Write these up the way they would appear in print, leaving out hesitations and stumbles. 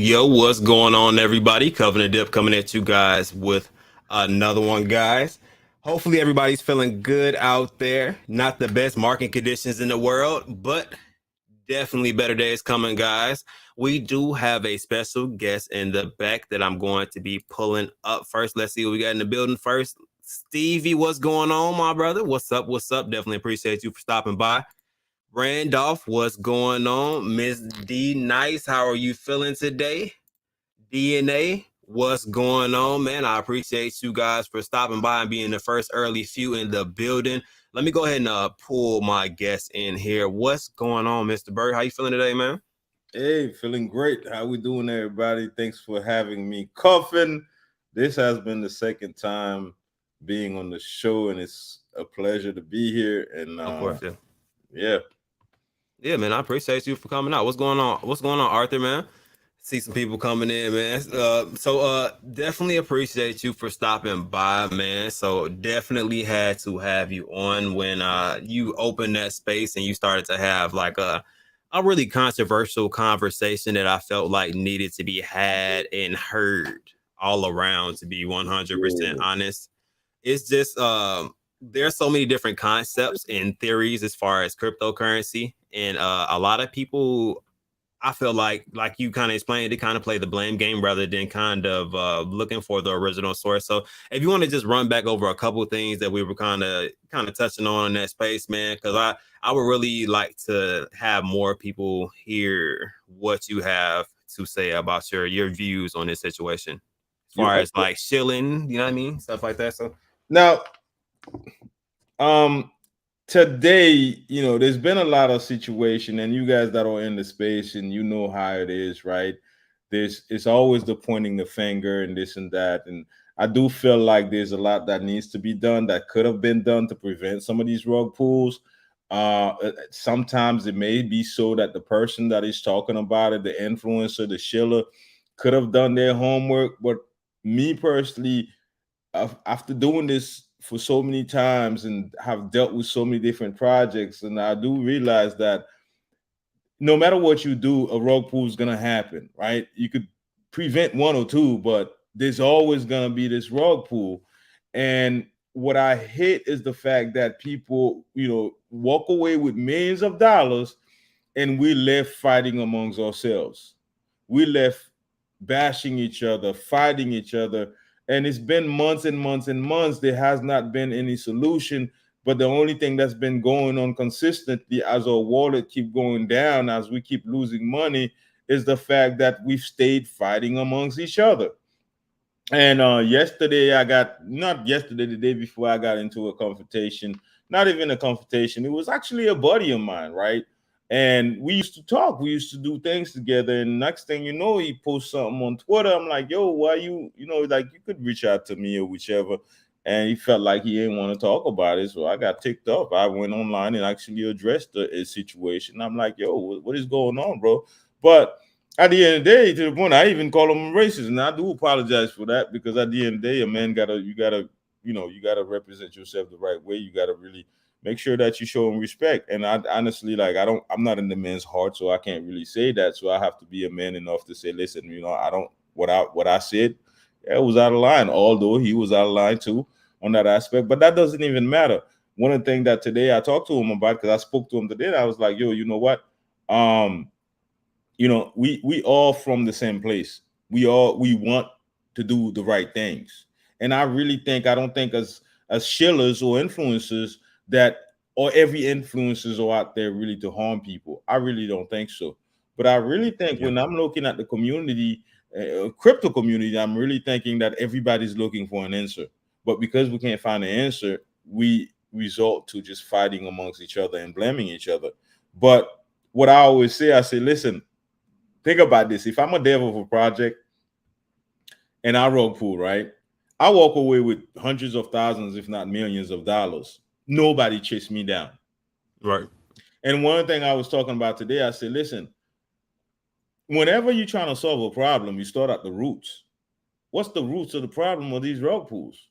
Yo, what's going on, everybody? Covenant Dip coming at you guys with another one, guys. Hopefully, everybody's feeling good out there. Not the best market conditions in the world, but definitely better days coming, guys. We do have a special guest in the back that I'm going to be pulling up first. Let's see what we got in the building first. Stevie, what's going on, my brother? What's up? What's up? Definitely appreciate you for stopping by. Randolph, what's going on? Miss D Nice, how are you feeling today? DNA, what's going on, man? I appreciate you guys for stopping by and being the first early few in the building. Let me go ahead and pull my guest in here. What's going on, Mr. Bird? How you feeling today, man? Hey, feeling great. How we doing, everybody? Thanks for having me. Coffin, this has been the second time being on the show, and it's a pleasure to be here. And Of course, yeah. Yeah, man, I appreciate you for coming out. What's going on? What's going on, Arthur, man? See some people coming in, man. So definitely appreciate you for stopping by, man. So definitely had to have you on when you opened that space and you started to have like a really controversial conversation that I felt like needed to be had and heard all around, to be 100% honest. It's just there's so many different concepts and theories as far as cryptocurrency, and a lot of people, I feel like you kind of explained, they kind of play the blame game rather than kind of looking for the original source. So if you want to just run back over a couple of things that we were kind of touching on in that space, man, because I would really like to have more people hear what you have to say about your views on this situation, as far as like shilling, you know what I mean, stuff like that. So now, today, there's been a lot of situation, and you guys that are in the space, and you know how it is, right? It's always the pointing the finger and this and that, and I do feel like there's a lot that needs to be done that could have been done to prevent some of these rug pulls. Sometimes it may be so that the person that is talking about it, the influencer, the shiller, could have done their homework, but me personally, after doing this for so many times and have dealt with so many different projects, and I do realize that no matter what you do, a rug pull is going to happen, right? You could prevent one or two, but there's always going to be this rug pull. And what I hate is the fact that people, walk away with millions of dollars, and we left fighting amongst ourselves. We left bashing each other, fighting each other. And it's been months and months and months. There has not been any solution. But the only thing that's been going on consistently as our wallet keep going down, as we keep losing money, is the fact that we've stayed fighting amongst each other. And yesterday, not yesterday, the day before, I got into a confrontation. Not even a confrontation. It was actually a buddy of mine, right? And we used to talk. We used to do things together. And next thing you know, he posts something on Twitter. I'm like, yo, why like you could reach out to me or whichever. And he felt like he didn't want to talk about it. So I got ticked off. I went online and actually addressed the situation. I'm like, yo, what is going on, bro? But at the end of the day, to the point, I even call him a racist, and I do apologize for that, because at the end of the day, a man you gotta represent yourself the right way. You gotta really make sure that you show him respect. And I honestly, I'm not in the man's heart, so I can't really say that. So I have to be a man enough to say, listen, I don't what I said, it was out of line. Although he was out of line too on that aspect, but that doesn't even matter. One of the things that today I talked to him about, because I spoke to him today, I was like, yo, you know what? We all from the same place. We want to do the right things. And I don't think as shillers or influencers that or every influencers are out there really to harm people. I really don't think so. But I really think Yeah. when I'm looking at the community, crypto community, I'm really thinking that everybody's looking for an answer. But because we can't find an answer, we resort to just fighting amongst each other and blaming each other. But what I always say, I say, listen, think about this. If I'm a dev of a project and I rug pull, right? I walk away with hundreds of thousands, if not millions of dollars. Nobody chased me down. Right. And one thing I was talking about today, I said, listen, whenever you're trying to solve a problem, you start at the roots. What's the roots of the problem of these rug pulls?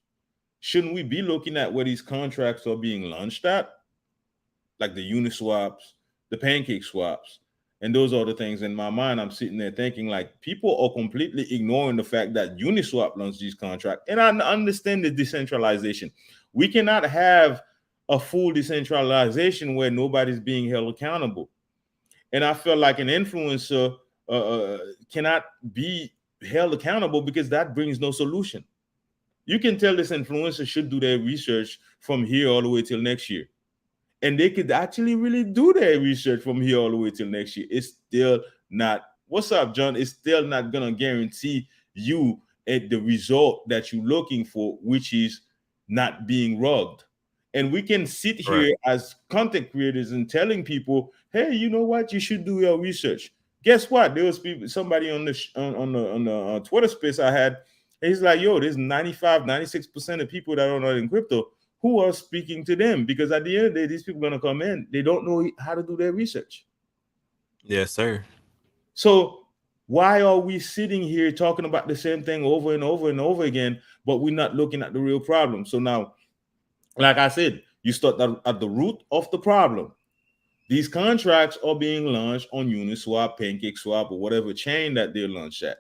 Shouldn't we be looking at where these contracts are being launched at? Like the Uniswaps, the pancake swaps, and those are the things. In my mind, I'm sitting there thinking like people are completely ignoring the fact that Uniswap launched these contracts. And I understand the decentralization. We cannot have a full decentralization where nobody's being held accountable. And I feel like an influencer cannot be held accountable because that brings no solution. You can tell this influencer should do their research from here all the way till next year, and they could actually really do their research from here all the way till next year. It's still not, what's up, John? It's still not gonna guarantee you at the result that you're looking for, which is not being rugged. And we can sit Right. here as content creators and telling people, hey, you know what, you should do your research. Guess what? There was people, somebody on the Twitter space I had. He's like, yo, there's 95, 96% of people that are not in crypto who are speaking to them, because at the end of the day, these people are going to come in. They don't know how to do their research. Yes, sir. So why are we sitting here talking about the same thing over and over and over again, but we're not looking at the real problem? So now, like I said, you start at the root of the problem. These contracts are being launched on Uniswap, PancakeSwap, or whatever chain that they're launched at.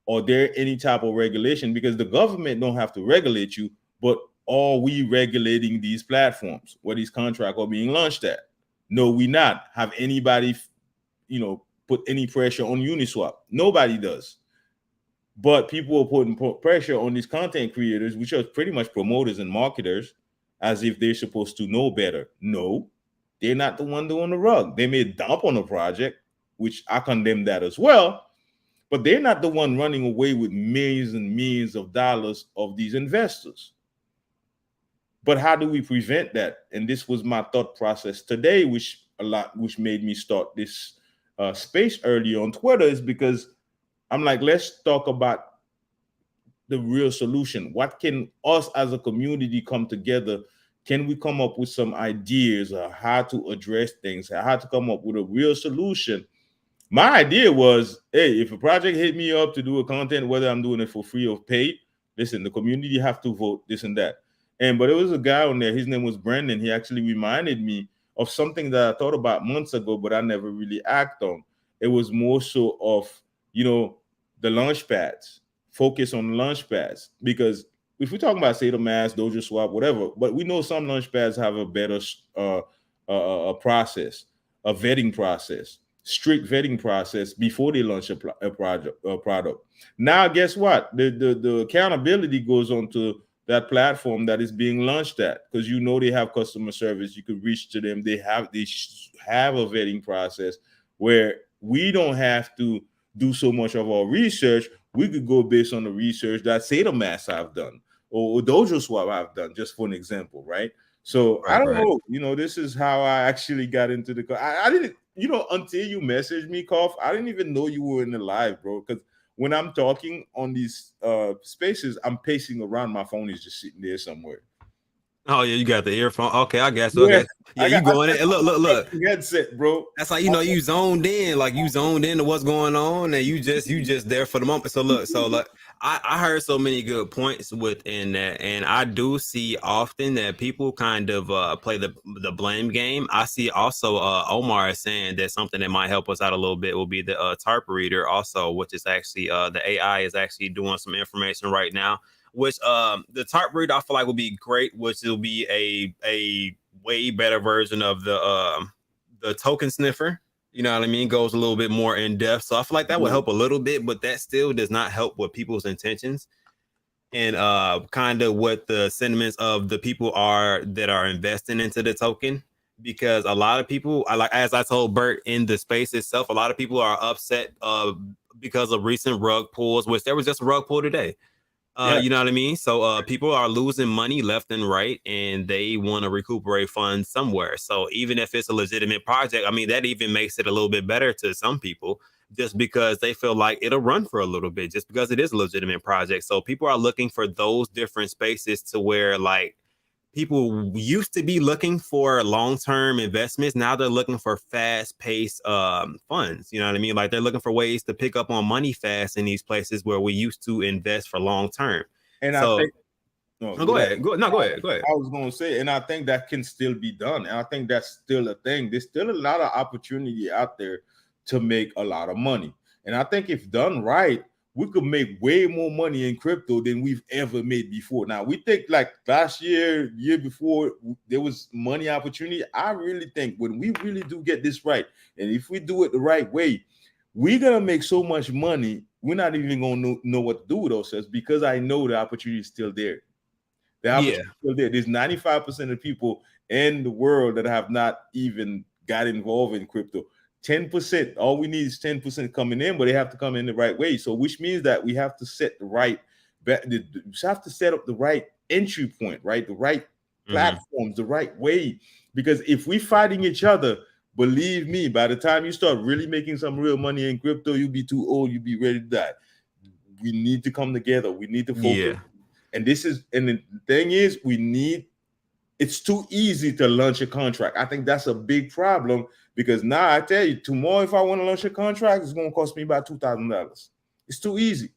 Are there any type of regulation? Because the government don't have to regulate you, but are we regulating these platforms where these contracts are being launched at? No, we not. Have anybody, put any pressure on Uniswap? Nobody does. But people are putting pressure on these content creators, which are pretty much promoters and marketers, as if they're supposed to know better. No, they're not the one doing the rug. They may dump on a project, which I condemn that as well, but they're not the one running away with millions and millions of dollars of these investors. But how do we prevent that? And this was my thought process today, which made me start this space earlier on Twitter, is because I'm like, let's talk about the real solution. What can us as a community come together? Can we come up with some ideas of how to address things, how to come up with a real solution? My idea was, hey, if a project hit me up to do a content, whether I'm doing it for free or paid, listen, the community have to vote this and that. But there was a guy on there, his name was Brandon. He actually reminded me of something that I thought about months ago, but I never really act on. It was more so of, the launch pads, focus on launch pads. Because if we're talking about Sato Mass, Dojo Swap, whatever, but we know some launch pads have a better process, a vetting process, strict vetting process before they launch a product. Now, guess what? The accountability goes on to that platform that is being launched at, because they have customer service. You could reach to them. They have a vetting process where we don't have to do so much of our research. We could go based on the research that Sato Mass have done or Dojo Swap have done, just for an example, right? So I Right. don't Right. know. This is how I actually got into the. I didn't, until you messaged me, Koff, I didn't even know you were in the live, bro. Because when I'm talking on these spaces, I'm pacing around. My phone is just sitting there somewhere. Oh yeah, you got the earphone. Okay, I guess. Yeah, Okay. Yeah, you I going set in. Look, look, my look. headset, bro. That's like you zoned in, like you zoned into what's going on, and you just there for the moment. So look, I heard so many good points within that, and I do see often that people kind of play the blame game. I see also Omar is saying that something that might help us out a little bit will be the TARP reader also, which is actually the AI is actually doing some information right now. Which the TARP reader I feel like will be great, which will be a way better version of the token sniffer, you know what I mean, goes a little bit more in depth. So I feel like that would help a little bit, but that still does not help with people's intentions and kind of what the sentiments of the people are that are investing into the token. because a lot of people, I like, as I told Bert in the space itself, a lot of people are upset because of recent rug pulls, which there was just a rug pull today. Yeah. You know what I mean? So people are losing money left and right, and they want to recuperate funds somewhere. So even if it's a legitimate project, I mean, that even makes it a little bit better to some people, just because they feel like it'll run for a little bit, just because it is a legitimate project. So people are looking for those different spaces to where, like, people used to be looking for long-term investments. Now they're looking for fast-paced funds. You know what I mean? Like, they're looking for ways to pick up on money fast in these places where we used to invest for long term. And I So think no, go ahead. Go ahead. I was going to say, and I think that can still be done. And I think that's still a thing. There's still a lot of opportunity out there to make a lot of money. And I think if done right, we could make way more money in crypto than we've ever made before. Now, we think like last year, year before, there was money opportunity. I really think when we really do get this right, and if we do it the right way, we're going to make so much money, we're not even going to know what to do with ourselves, because I know the opportunity is still there. The opportunity is still there. There's 95% of people in the world that have not even got involved in crypto. 10%, all we need is 10% coming in, but they have to come in the right way. So which means that we have to set the right, we have to set up the right entry point, right? The right platforms, the right way. Because if we fighting each other, believe me, by the time you start really making some real money in crypto, you'll be too old, you'll be ready to die. We need to come together. We need to focus. And the thing is, it's too easy to launch a contract. I think that's a big problem, because now I tell you, tomorrow, if I want to launch a contract, it's going to cost me about $2,000. It's too easy.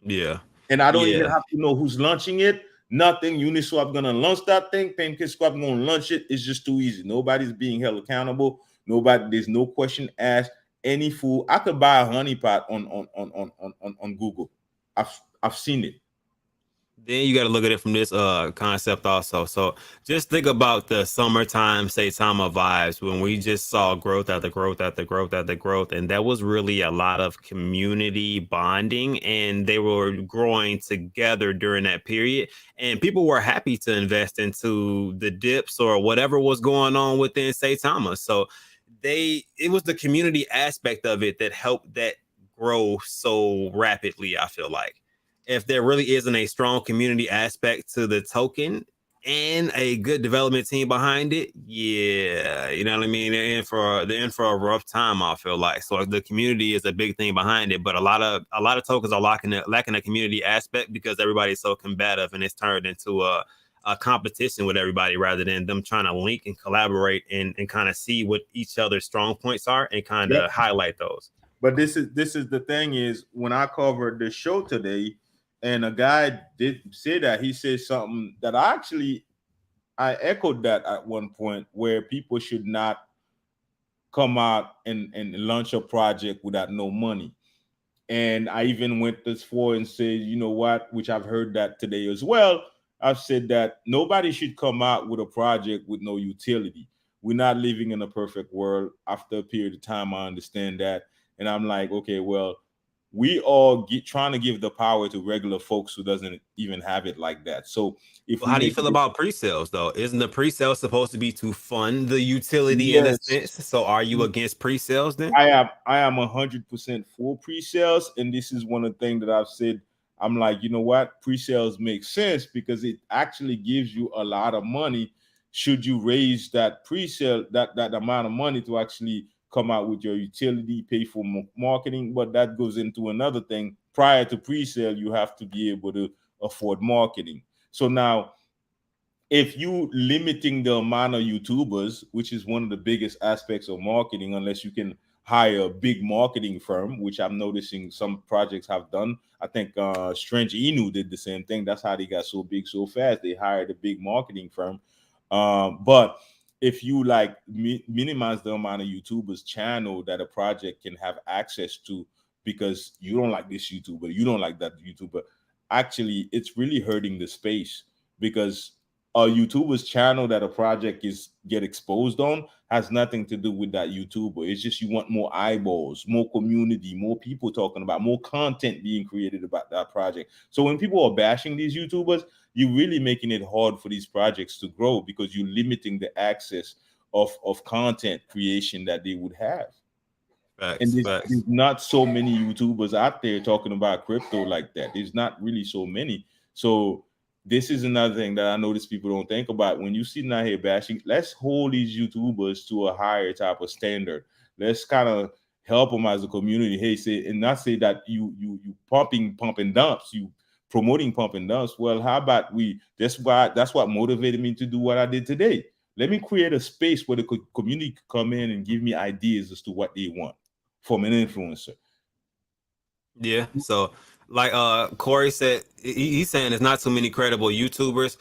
Yeah. And I don't even have to know who's launching it. Nothing. Uniswap going to launch that thing. PancakeSwap going to launch it. It's just too easy. Nobody's being held accountable. There's no question asked. Any fool. I could buy a honeypot on Google. I've seen it. Then you got to look at it from this concept also. So just think about the summertime Saitama vibes, when we just saw growth after growth after growth after growth, and that was really a lot of community bonding, and they were growing together during that period, and people were happy to invest into the dips or whatever was going on within Saitama. So it was the community aspect of it that helped that grow so rapidly, I feel like. If there really isn't a strong community aspect to the token and a good development team behind it, yeah, you know what I mean? They're in for a rough time, I feel like. So the community is a big thing behind it, but a lot of tokens are lacking a community aspect, because everybody's so combative, and it's turned into a competition with everybody, rather than them trying to link and collaborate and kind of see what each other's strong points are and kind of highlight those. But this is the thing is, when I covered the show today, and a guy did say that, he said something that I echoed that at one point, where people should not come out and launch a project without no money. And I even went this far and said, you know what, which I've heard that today as well. I've said that nobody should come out with a project with no utility. We're not living in a perfect world. After a period of time, I understand that. And I'm like, okay, well, we all trying to give the power to regular folks who doesn't even have it like that. So how do you feel about pre-sales though? Isn't the pre-sale supposed to be to fund the utility in a sense? So are you against pre-sales then? I am 100% for pre-sales. And this is one of the things that I've said. I'm like, you know what? Pre-sales makes sense, because it actually gives you a lot of money should you raise that pre-sale, that amount of money to actually come out with your utility, pay for marketing. But that goes into another thing. Prior to pre-sale, you have to be able to afford marketing. So now, if you limiting the amount of YouTubers, which is one of the biggest aspects of marketing, unless you can hire a big marketing firm, which I'm noticing some projects have done. I think Strange Inu did the same thing. That's how they got so big so fast. They hired a big marketing firm. But if you like minimize the amount of YouTubers channel that a project can have access to, because you don't like this YouTuber, you don't like that YouTuber, actually it's really hurting the space, because a YouTuber's channel that a project get exposed on has nothing to do with that YouTuber. It's just you want more eyeballs, more community, more people talking about, more content being created about that project. So when people are bashing these YouTubers, you're really making it hard for these projects to grow, because you're limiting the access of content creation that they would have. And Facts, there's facts. not so many YouTubers out there talking about crypto like that. There's not really so many. So this is another thing that I notice people don't think about. When you see out here bashing, let's hold these YouTubers to a higher type of standard. Let's kind of help them as a community. Hey, say and not say that you pump and dumps, you promoting pump and dumps. Well, how about we? That's what motivated me to do what I did today. Let me create a space where the community could come in and give me ideas as to what they want from an influencer. Yeah. So, like Corey said, he's saying there's not too many credible YouTubers.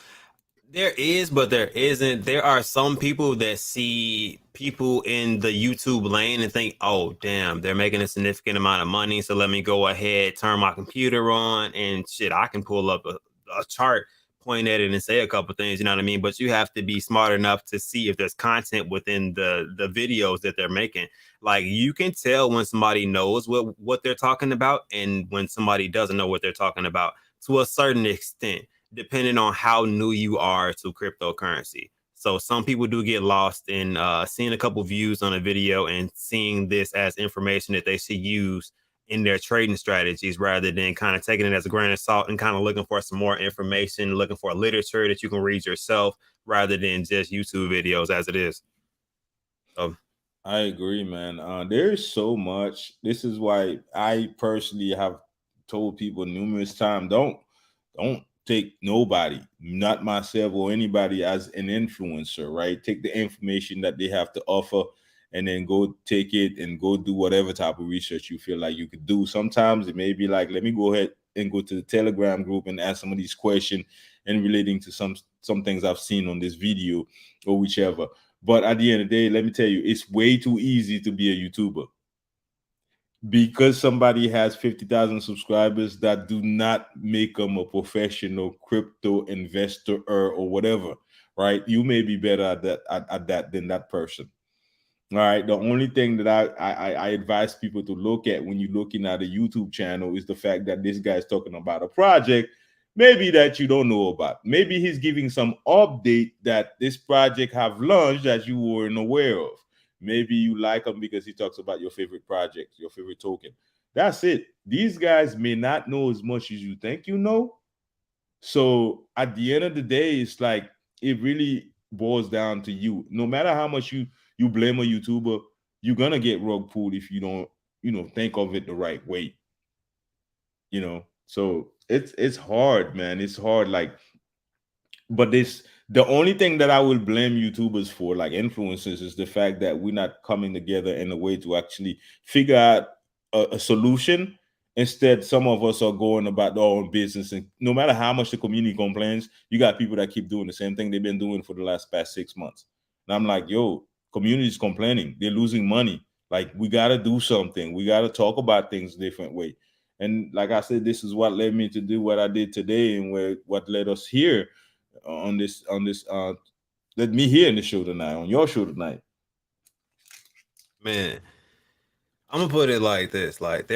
There is, but there isn't. There are some people that see people in the YouTube lane and think, oh, damn, they're making a significant amount of money. So let me go ahead, turn my computer on, and shit, I can pull up a chart, point at it, and say a couple things. You know what I mean? But you have to be smart enough to see if there's content within the videos that they're making. Like you can tell when somebody knows what they're talking about and when somebody doesn't know what they're talking about to a certain extent, depending on how new you are to cryptocurrency. So some people do get lost in seeing a couple views on a video and seeing this as information that they should use in their trading strategies rather than kind of taking it as a grain of salt and kind of looking for some more information, looking for literature that you can read yourself rather than just YouTube videos as it is. So I agree, man. There's so much. This is why I personally have told people numerous times, don't take nobody, not myself or anybody, as an influencer, right? Take the information that they have to offer and then go take it and go do whatever type of research you feel like you could do. Sometimes it may be like, let me go ahead and go to the Telegram group and ask some of these questions and relating to some things I've seen on this video or whichever. But at the end of the day, let me tell you, it's way too easy to be a YouTuber. Because somebody has 50,000 subscribers, that do not make them a professional crypto investor or whatever, right? You may be better at that than that person. All right. The only thing that I advise people to look at when you're looking at a YouTube channel is the fact that this guy's talking about a project maybe that you don't know about. Maybe he's giving some update that this project have launched that you weren't aware of. Maybe you like him because he talks about your favorite project, your favorite token. That's it. These guys may not know as much as you think you know. So at the end of the day, it's like it really boils down to you. No matter how much you blame a YouTuber, you're gonna get rug pulled if you don't, think of it the right way. So it's hard, man. It's hard. Like, but the only thing that I will blame YouTubers for, like influencers, is the fact that we're not coming together in a way to actually figure out a solution. Instead, some of us are going about their own business, and no matter how much the community complains, you got people that keep doing the same thing they've been doing for the past 6 months. And I'm like, yo, community's complaining, they're losing money. Like, we gotta do something. We gotta talk about things a different way. And like I said, this is what led me to do what I did today, and what led us here on this let me here in the show tonight, on your show tonight. man, I'm gonna put it like this: like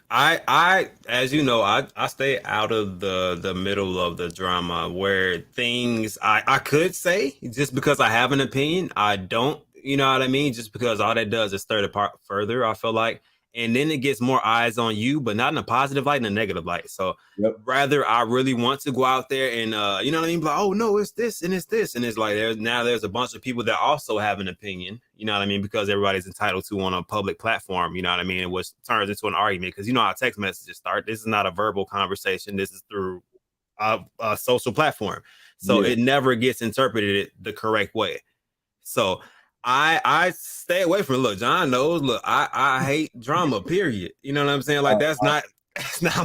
as you know, I stay out of the middle of the drama where things I could say just because I have an opinion. I don't, you know what I mean? Just because all that does is stir the part further. I feel like, and then it gets more eyes on you, but not in a positive light, in a negative light. So Yep. rather, I really want to go out there and you know what I mean? Like, oh no, it's this and it's this, and it's like there's a bunch of people that also have an opinion. You know what I mean? Because everybody's entitled to on a public platform. You know what I mean? Which turns into an argument because you know how text messages start. This is not a verbal conversation. This is through a social platform, so Yeah. it never gets interpreted the correct way. So I stay away from it. Look, John knows. Look, I hate drama. Period. You know what I'm saying? Like that's not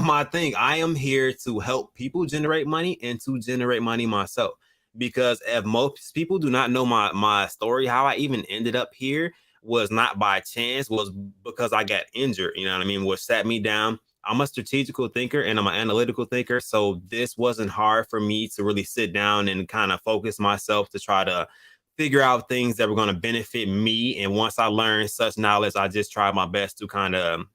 my thing. I am here to help people generate money and to generate money myself. Because if most people do not know my story, how I even ended up here was not by chance, was because I got injured. You know what I mean? Which sat me down. I'm a strategical thinker and I'm an analytical thinker. So this wasn't hard for me to really sit down and kind of focus myself to try to figure out things that were going to benefit me. And once I learned such knowledge, I just tried my best to kind of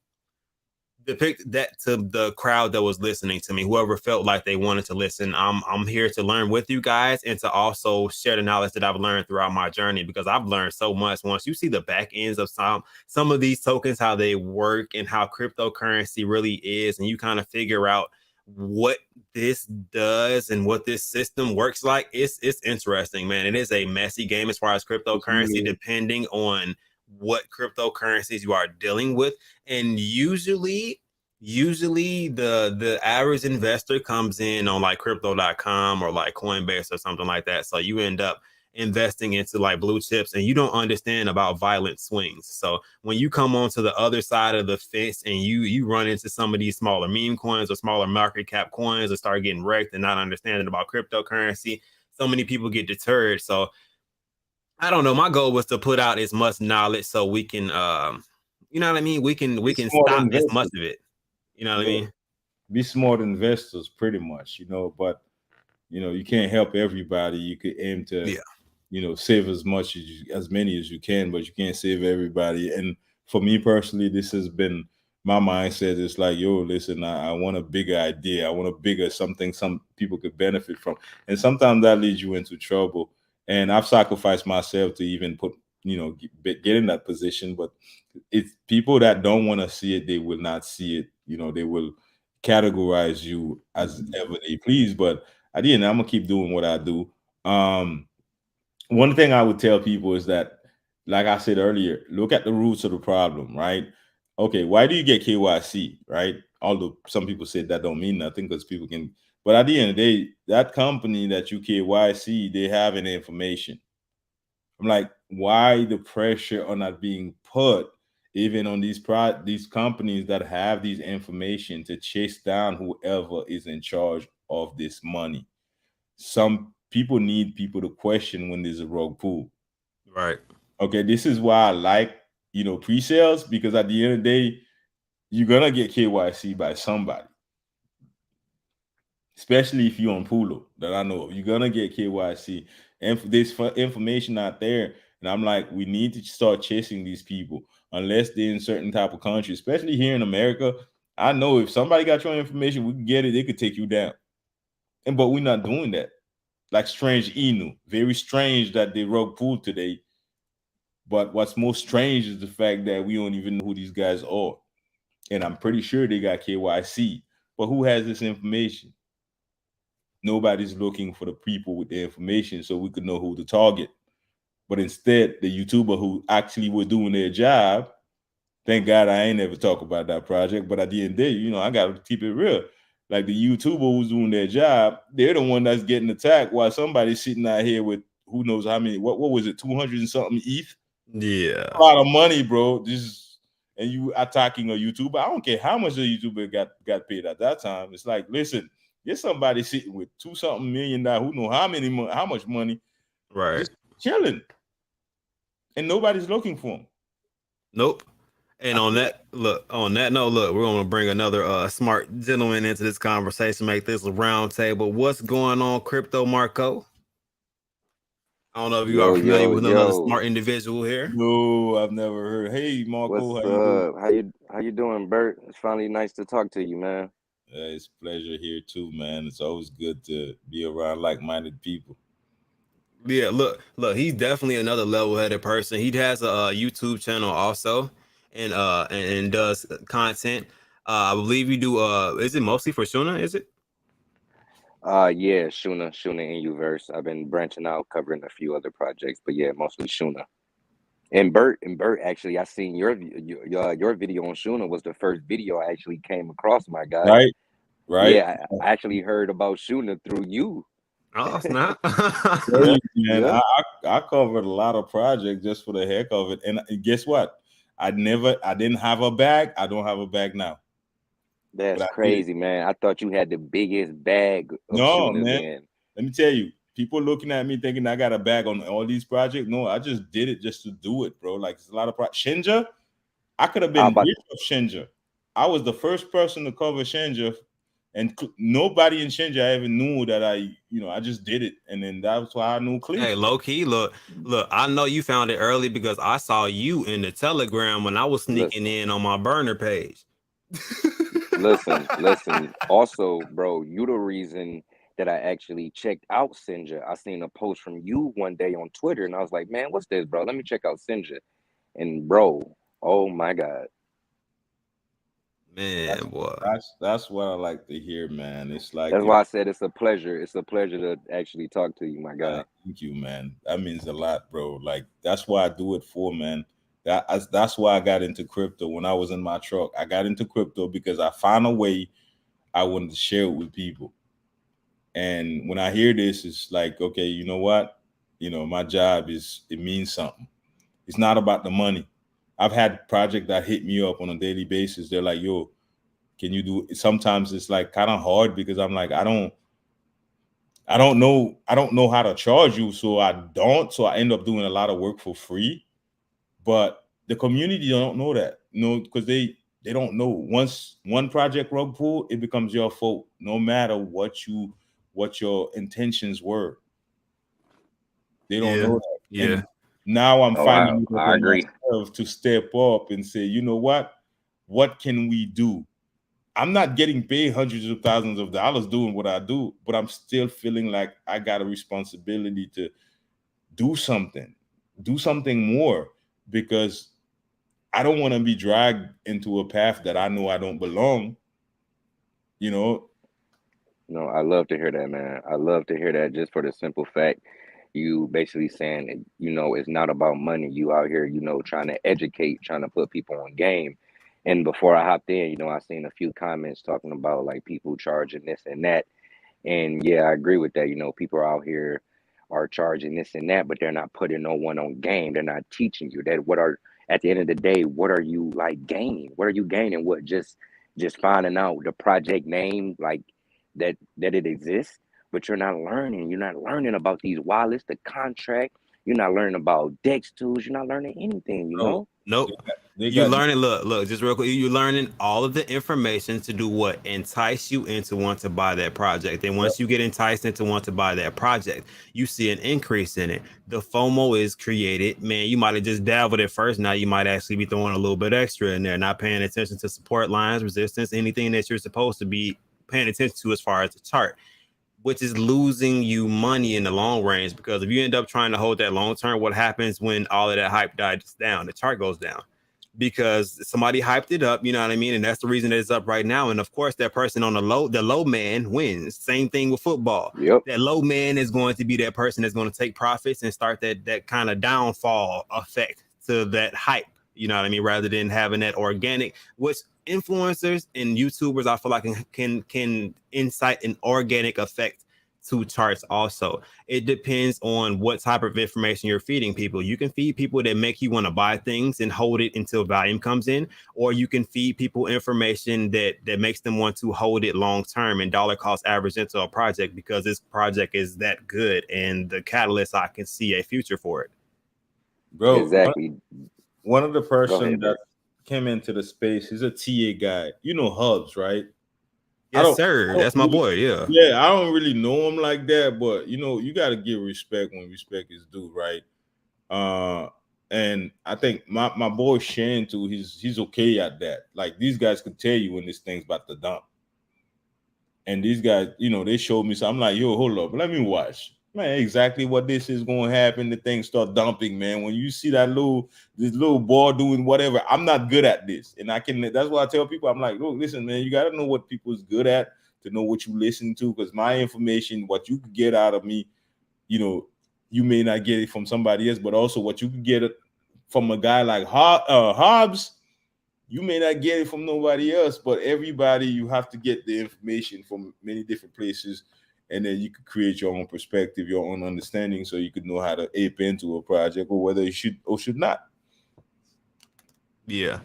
depict that to the crowd that was listening to me, whoever felt like they wanted to listen. I'm here to learn with you guys and to also share the knowledge that I've learned throughout my journey, because I've learned so much. Once you see the back ends of some of these tokens, how they work and how cryptocurrency really is, and you kind of figure out what this does and what this system works like, it's interesting, man. It is a messy game as far as cryptocurrency, depending on what cryptocurrencies you are dealing with. And usually the average investor comes in on like crypto.com or like Coinbase or something like that. So you end up investing into like blue chips and you don't understand about violent swings. So when you come onto the other side of the fence and you run into some of these smaller meme coins or smaller market cap coins and start getting wrecked and not understanding about cryptocurrency, so many people get deterred. So I don't know. My goal was to put out as much knowledge so we can, you know what I mean? We can Smart stop as much investors. of it. You know what I Yeah. mean? Be smart investors, pretty much, but you can't help everybody. You could aim to, Yeah. save as many as you can, but you can't save everybody. And for me personally, this has been my mindset. It's like, yo, listen, I want a bigger idea. I want a bigger something some people could benefit from. And sometimes that leads you into trouble. And I've sacrificed myself to even get in that position. But it's people that don't want to see it, they will not see it. They will categorize you as ever they please. But at the end, I'm gonna keep doing what I do. One thing I would tell people is that, like I said earlier, look at the roots of the problem, right? Okay, why do you get KYC, right? Although some people say that don't mean nothing because people can, but at the end of the day, that company that you KYC, they have an information. I'm like, why the pressure on not being put even on these companies that have these information to chase down whoever is in charge of this money? Some people need people to question when there's a rogue pool. Right. Okay, this is why I like pre-sales, because at the end of the day, you're gonna get KYC by somebody, especially if you're on Pulo that I know of. You're gonna get KYC, and there's information out there. And I'm like, we need to start chasing these people unless they're in certain type of country, especially here in America. I know if somebody got your information, we can get it. They could take you down, but we're not doing that. Like Strange Inu, very strange that they rug pool today. But what's most strange is the fact that we don't even know who these guys are. And I'm pretty sure they got KYC. But who has this information? Nobody's looking for the people with the information so we could know who to target. But instead, the YouTuber who actually were doing their job, thank God I ain't ever talk about that project. But at the end of the day, I got to keep it real. Like the YouTuber who's doing their job, they're the one that's getting attacked while somebody's sitting out here with who knows how many, what was it, 200 and something ETH? Yeah. A lot of money, bro. And you attacking a YouTuber. I don't care how much a YouTuber got paid at that time. It's like, listen, there's somebody sitting with $2 something million, who know how much money, Right. just chilling, and nobody's looking for him. Nope. And on that note, look, we're gonna bring another smart gentleman into this conversation, make this a round table. What's going on, Crypto Marco? I don't know if you are Yo, familiar yo, with another yo. smart individual here. No, I've never heard. Hey, Marco, What's how you doing? up? How you doing, Bert? It's finally nice to talk to you, man. It's a pleasure here too, man. It's always good to be around like-minded people. Yeah, look, he's definitely another level-headed person. He has a YouTube channel also, and does content. I believe you do. Is it mostly for Shuna? Is it? Yeah, Shuna in Uverse. I've been branching out, covering a few other projects, but yeah, mostly Shuna. And Bert, actually, I seen your video on Shuna was the first video I actually came across, my guy. Right, right. Yeah, I actually heard about Shuna through you. Oh, it's not. Tell Yeah, you, man, yeah. I covered a lot of projects just for the heck of it. And guess what? I didn't have a bag. I don't have a bag now, but That's I did. crazy, man. I thought you had the biggest bag of No, Shuna man. then. Let me tell you, people looking at me thinking I got a bag on all these projects. No, I just did it just to do it, bro. Like it's a lot of Shinja. I could have How been about rich of Shinja. I was the first person to cover Shinja, and nobody in Shinja even knew that I just did it, and then that's why I knew Hey, Cliff. low key, look. I know you found it early because I saw you in the Telegram when I was look? sneaking in on my burner page. Listen. Also, bro, you the reason that I actually checked out Sinja. I seen a post from you one day on Twitter, and I was like, man, what's this, bro? Let me check out Sinja. And bro, oh my God. Man, boy. That's what I like to hear, man. It's like That's why I said it's a pleasure. It's a pleasure to actually talk to you, my guy. thank you, man. That means a lot, bro. Like that's why I do it for, man. That's why I got into crypto when I was in my truck. I got into crypto because I found a way I wanted to share it with people. And when I hear this, it's like, okay, you know what? My job it means something. It's not about the money. I've had projects that hit me up on a daily basis. They're like, yo, can you do it? Sometimes it's like kind of hard because I'm like, I don't know how to charge you, so I end up doing a lot of work for free. But the community don't know that, because they don't know. Once one project rug pull, it becomes your fault, no matter what your intentions were. They don't Yeah. know that. Yeah. And now I'm Oh, finding it I upon agree. myself to step up and say, you know what? What can we do? I'm not getting paid hundreds of thousands of dollars doing what I do, but I'm still feeling like I got a responsibility to do something, do something more, because I don't want to be dragged into a path that I know I don't belong. You know, No, I love to hear that, man. I love to hear that just for the simple fact you basically saying that, it's not about money. You out here, trying to educate, trying to put people on game. And before I hopped in, I seen a few comments talking about like people charging this and that. And yeah, I agree with that. People out here are charging this and that, but they're not putting no one on game. They're not teaching you that at the end of the day, what are you like gaining? What are you gaining? What just finding out the project name, like that it exists, but you're not learning. You're not learning about these wallets, the contract. You're not learning about Dex tools. You're not learning anything, bro, they Nope. got, they You got learning, look, just real quick. You learning all of the information to do what? Entice you into want to buy that project. And once you get enticed into want to buy that project, you see an increase in it. The FOMO is created. Man, you might have just dabbled at first. Now you might actually be throwing a little bit extra in there, not paying attention to support lines, resistance, anything that you're supposed to be paying attention to as far as the chart, which is losing you money in the long range. Because if you end up trying to hold that long term, what happens when all of that hype dies down? The chart goes down because somebody hyped it up, you know what I mean? And that's the reason that it's up right now. And of course, that person on the low man wins. Same thing with football. Yep. That low man is going to be that person that's going to take profits and start that kind of downfall effect to that hype, you know what I mean? Rather than having that organic, which influencers and YouTubers, I feel like can incite an organic effect to charts also. It depends on what type of information you're feeding people. You can feed people that make you want to buy things and hold it until volume comes in, or you can feed people information that makes them want to hold it long term and dollar cost average into a project because this project is that good and the catalyst, I can see a future for it. bro. Exactly. One of the Go person ahead, that Bert. came into the space, he's a TA guy. You know Hobbs, right? I Yes, don't, sir. That's my boy. Yeah. yeah, I don't really know him like that, but you got to give respect when respect is due, right? And I think my boy Shane too, he's okay at that. Like these guys could tell you when this thing's about to dump. And these guys, they showed me something. I'm like, yo, hold up, let me watch. Man, exactly what this is going to happen. The thing start dumping, man. When you see this little ball doing whatever, I'm not good at this, and that's why I tell people, I'm like, look, listen, man, you got to know what people's good at to know what you listen to, because my information, what you could get out of me, you may not get it from somebody else, but also what you could get it from a guy like Hobbs. You may not get it from nobody else, but everybody, you have to get the information from many different places, and then you could create your own perspective, your own understanding, so you could know how to ape into a project or whether you should or should not. Yeah.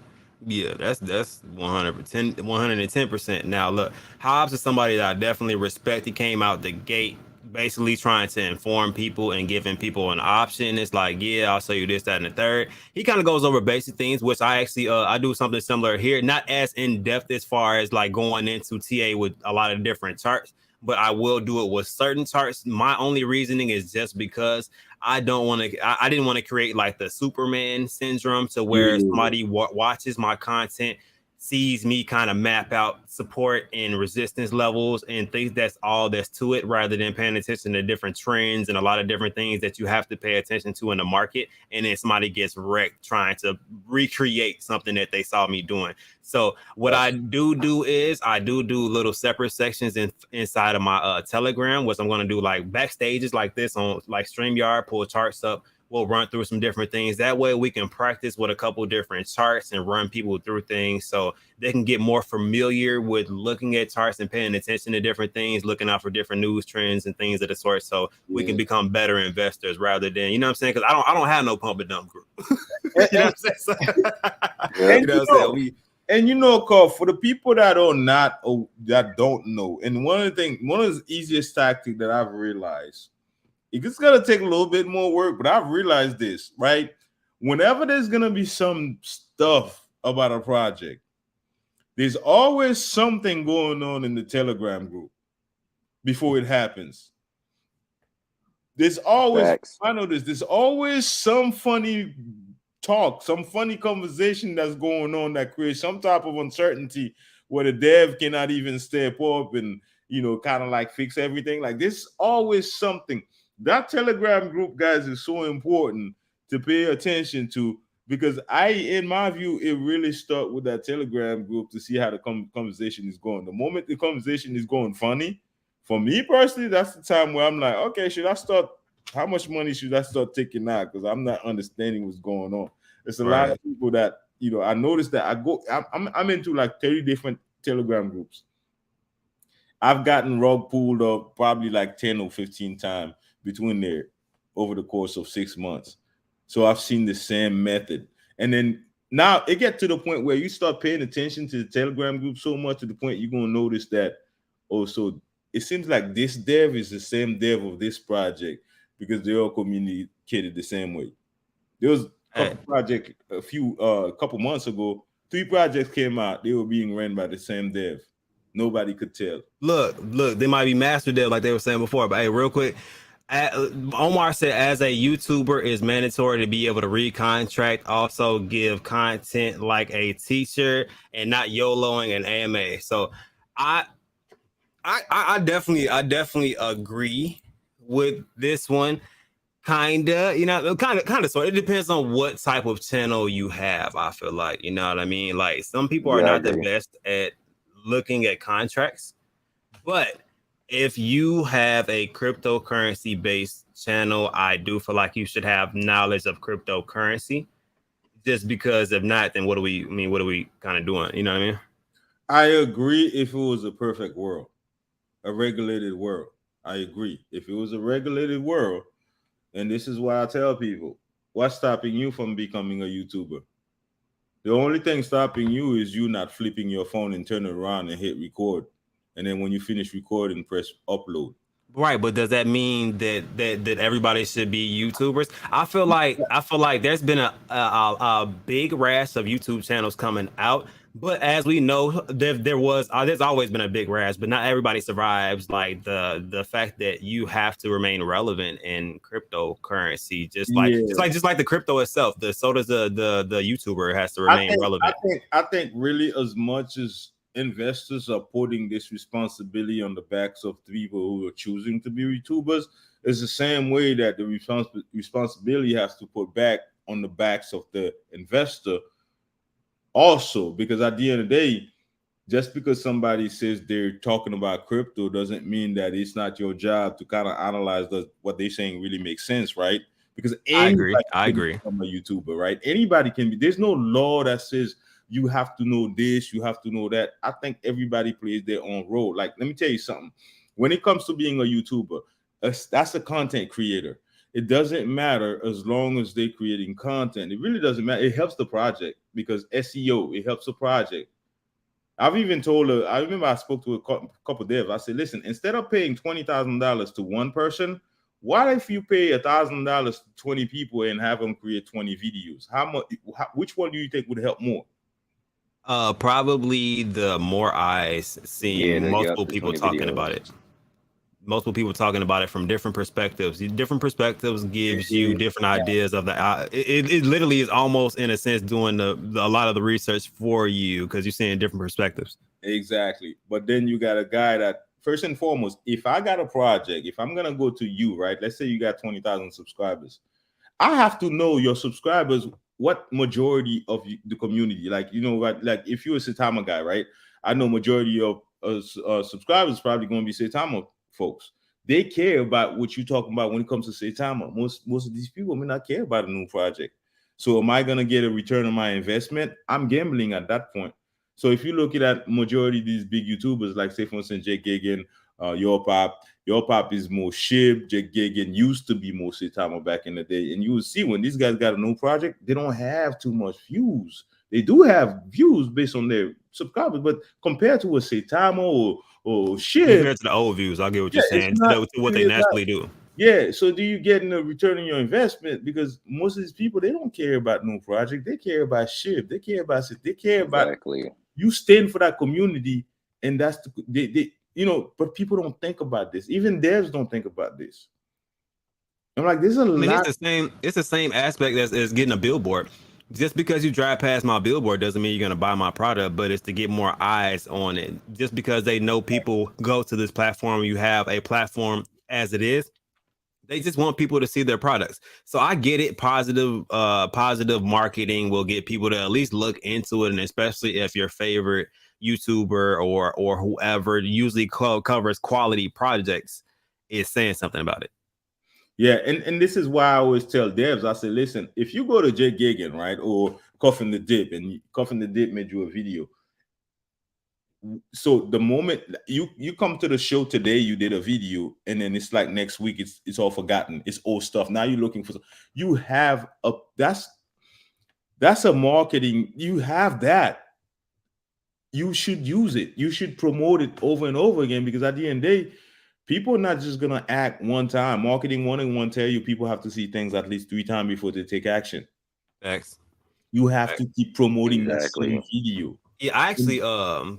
Yeah, that's 110%. Now look, Hobbs is somebody that I definitely respect. He came out the gate basically trying to inform people and giving people an option. It's like, yeah, I'll show you this, that, and the third. He kind of goes over basic things, which I actually I do something similar here, not as in depth as far as like going into TA with a lot of different charts, but I will do it with certain charts. My only reasoning is just because I don't want to. I didn't want to create like the Superman syndrome to where Yeah. somebody watches my content sees me kind of map out support and resistance levels and thinks that's all there's to it, rather than paying attention to different trends and a lot of different things that you have to pay attention to in the market. And then somebody gets wrecked trying to recreate something that they saw me doing. So what I do is I do little separate sections inside of my Telegram, which I'm going to do like backstages like this on like StreamYard, pull charts up. We'll run through some different things. That way we can practice with a couple different charts and run people through things so they can get more familiar with looking at charts and paying attention to different things, looking out for different news trends and things of the sort. So we can become better investors rather than, you know what I'm saying? Because I don't have no pump and dump group. You know what I'm saying? You know what I'm saying? And you know, Carl, for the people that are not or that don't know, and one of the easiest tactics that I've realized, it's gonna take a little bit more work, but I've realized this, right? Whenever there's gonna be some stuff about a project, there's always something going on in the Telegram group before it happens. There's always, Facts. I know this, there's always some funny talk, some funny conversation that's going on that creates some type of uncertainty where the dev cannot even step up and, you know, kind of like fix everything. Like there's always something. That Telegram group, guys, is so important to pay attention to, because in my view, it really starts with that Telegram group to see how the conversation is going. The moment the conversation is going funny, for me personally, that's the time where I'm like, okay, how much money should I start taking out? Because I'm not understanding what's going on. There's a lot of people that, you know, I noticed that I'm into like 30 different Telegram groups. I've gotten rug pulled up probably like 10 or 15 times between there over the course of 6 months. So I've seen the same method. And then now it gets to the point where you start paying attention to the Telegram group so much to the point you're going to notice that, so it seems like this dev is the same dev of this project because they all communicated the same way. There was a couple months ago, 3 projects came out. They were being ran by the same dev. Nobody could tell. Look, they might be master dev like they were saying before, but hey, real quick, Omar said as a YouTuber it's mandatory to be able to read contract, also give content like a teacher and not YOLOing an AMA. So I definitely agree with this one. Kinda, you know, kind of. So it depends on what type of channel you have. I feel like, you know what I mean. Like some people are not the best at looking at contracts, but if you have a cryptocurrency based channel, I do feel like you should have knowledge of cryptocurrency. Just because if not, then what are we kind of doing? You know what I mean? I agree if it was a perfect world, a regulated world. I agree. If it was a regulated world, and this is why I tell people, what's stopping you from becoming a YouTuber? The only thing stopping you is you not flipping your phone and turn it around and hit record. And then when you finish recording, press upload. Right, but does that mean that everybody should be YouTubers? I feel like there's been a big rash of YouTube channels coming out, but as we know, there's always been a big rash, but not everybody survives. Like the fact that you have to remain relevant in cryptocurrency, just like the crypto itself. So does the YouTuber has to remain relevant. I think really as much as investors are putting this responsibility on the backs of the people who are choosing to be YouTubers, it's the same way that the responsibility has to put back on the backs of the investor also, because at the end of the day, just because somebody says they're talking about crypto doesn't mean that it's not your job to kind of analyze what they're saying really makes sense, right? Because I agree. Become a YouTuber, right? Anybody can be. There's no law that says you have to know this, you have to know that. I think everybody plays their own role. Like, let me tell you something. When it comes to being a YouTuber, that's a content creator. It doesn't matter as long as they're creating content. It really doesn't matter. It helps the project because SEO, it helps the project. I've even told her, I remember I spoke to a couple of devs. I said, listen, instead of paying $20,000 to one person, what if you pay $1,000 to 20 people and have them create 20 videos? Which one do you think would help more? Probably the more eyes seeing multiple people talking about it. multiple people talking about it from different perspectives. Different perspectives gives you different ideas of the. It literally is almost in a sense doing a lot of the research for you because you're seeing different perspectives. Exactly. But then you got a guy that first and foremost, if I got a project, if I'm gonna go to you, right? Let's say you got 20,000 subscribers. I have to know your subscribers, what majority of the community, like, you know, like if you're a Saitama guy, right? I know majority of subscribers probably going to be Saitama folks. They care about what you're talking about when it comes to Saitama. Most of these people may not care about a new project. So am I going to get a return on my investment? I'm gambling at that point. So if you look at that majority of these big YouTubers, like say for instance, Jake Gagan, your pop is more Shib. Jake Gagan used to be more Saitama back in the day. And you will see when these guys got a new project, they don't have too much views. They do have views based on their subscribers, but compared to a Saitama or Shib, compared to the old views, I get what you're saying. To what they naturally do. Yeah. So do you get a return on your investment? Because most of these people, they don't care about new project. They care about Shib. They care about you stand for that community, and that's they you know, but people don't think about this. Even devs don't think about this. I'm like, there's a lot. It's the same aspect as getting a billboard. Just because you drive past my billboard doesn't mean you're gonna buy my product, but it's to get more eyes on it. Just because they know people go to this platform, you have a platform as it is. They just want people to see their products. So I get it. Positive marketing will get people to at least look into it, and especially if your favorite YouTuber or whoever usually covers quality projects is saying something about it. Yeah, and this is why I always tell devs, I say, listen, if you go to Jake Gagan, right, or Cuffing the Dip, and Cuffing the Dip made you a video. So the moment you come to the show today, you did a video, and then it's like next week, it's all forgotten. It's old stuff. Now you're looking for you have a that's a marketing. You have that. You should use it. You should promote it over and over again, because at the end of the day, people are not just gonna act one time. Marketing 101 tell you people have to see things at least 3 times before they take action. Thanks. You have to keep promoting that same video. Yeah, I actually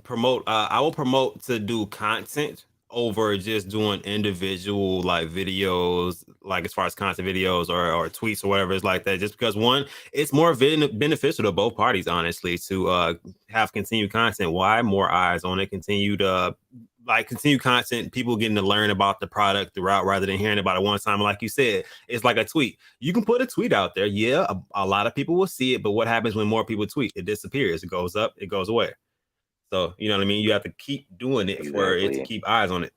promote. I will promote to do content over just doing individual like videos, like as far as content videos or tweets or whatever it's like that. Just because one, it's more beneficial to both parties, honestly, to have continued content. Why? More eyes on it. Continued content, people getting to learn about the product throughout rather than hearing about it one time. Like you said, it's like a tweet. You can put a tweet out there. Yeah, a lot of people will see it, but what happens when more people tweet? It disappears. It goes up, it goes away. So, you know what I mean? You have to keep doing it for it to keep eyes on it.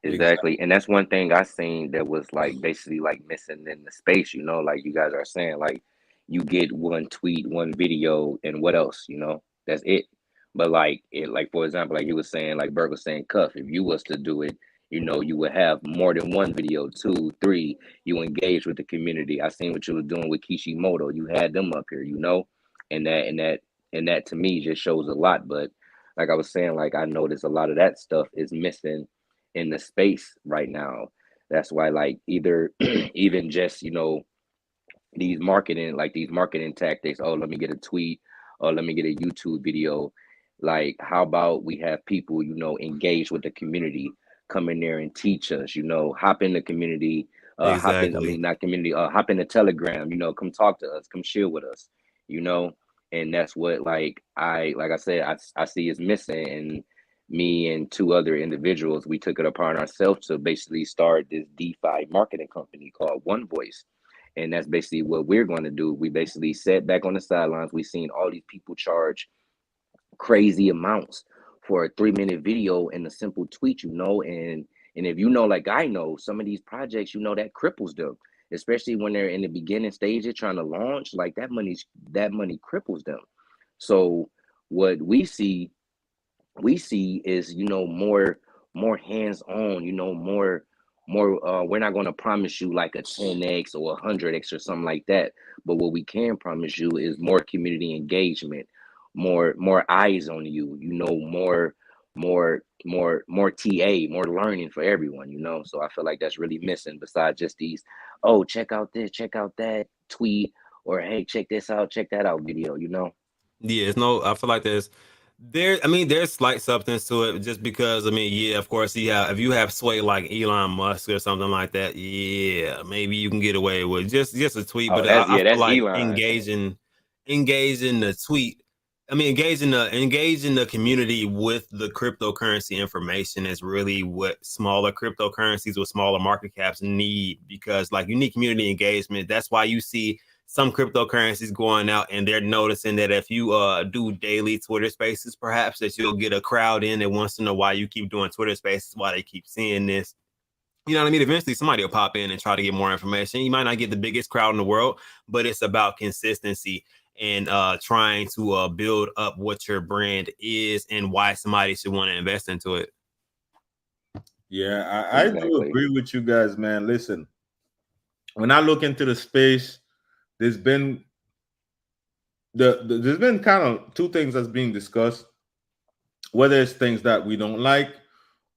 Exactly. And that's one thing I seen that was like basically like missing in the space, you know, like you guys are saying, like you get one tweet, one video, and what else, you know, that's it. But like it, like for example, like you was saying, like Bert was saying, Cuff, if you was to do it, you know, you would have more than one video, 2, 3. You engage with the community. I seen what you were doing with Kishimoto. You had them up here, you know, and that to me just shows a lot. But like I was saying, like I noticed a lot of that stuff is missing in the space right now. That's why, like, either even just, you know, these marketing tactics. Oh, let me get a tweet, or let me get a YouTube video. Like, how about we have people, you know, engage with the community, come in there and teach us, you know, hop in the community, hop in, I Exactly. mean, not community, hop in the Telegram, you know, come talk to us, come share with us, you know. And that's what, like I said, I see is missing. And me and 2 other individuals, we took it upon ourselves to basically start this DeFi marketing company called One Voice. And that's basically what we're going to do. We basically sat back on the sidelines. We've seen all these people charge crazy amounts for a 3-minute video and a simple tweet, you know. And if you know, like I know, some of these projects, you know, that cripples them, especially when they're in the beginning stages trying to launch. Like that money cripples them. So what we see is, you know, more hands-on, you know, more we're not going to promise you like a 10x or a 100x or something like that, but what we can promise you is more community engagement, more eyes on you, you know, more more learning for everyone, you know. So I feel like that's really missing, besides just these, oh, check out this, check out that tweet, or hey, check this out, check that out video, you know. Yeah, I feel like There's slight substance to it just because, yeah, of course, yeah, if you have sway like Elon Musk or something like that, yeah, maybe you can get away with just a tweet. Oh, But I feel that's like Elon. engaging the tweet. Engaging the community with the cryptocurrency information is really what smaller cryptocurrencies with smaller market caps need, because like you need community engagement. That's why you see some cryptocurrencies going out and they're noticing that if you do daily Twitter spaces, perhaps that you'll get a crowd in that wants to know why you keep doing Twitter spaces, why they keep seeing this. You know what I mean? Eventually somebody will pop in and try to get more information. You might not get the biggest crowd in the world, but it's about consistency and trying to build up what your brand is and why somebody should want to invest into it. Yeah, I do Exactly. agree with you guys, man. Listen, when I look into the space, there's been there's been kind of two things that's being discussed, whether it's things that we don't like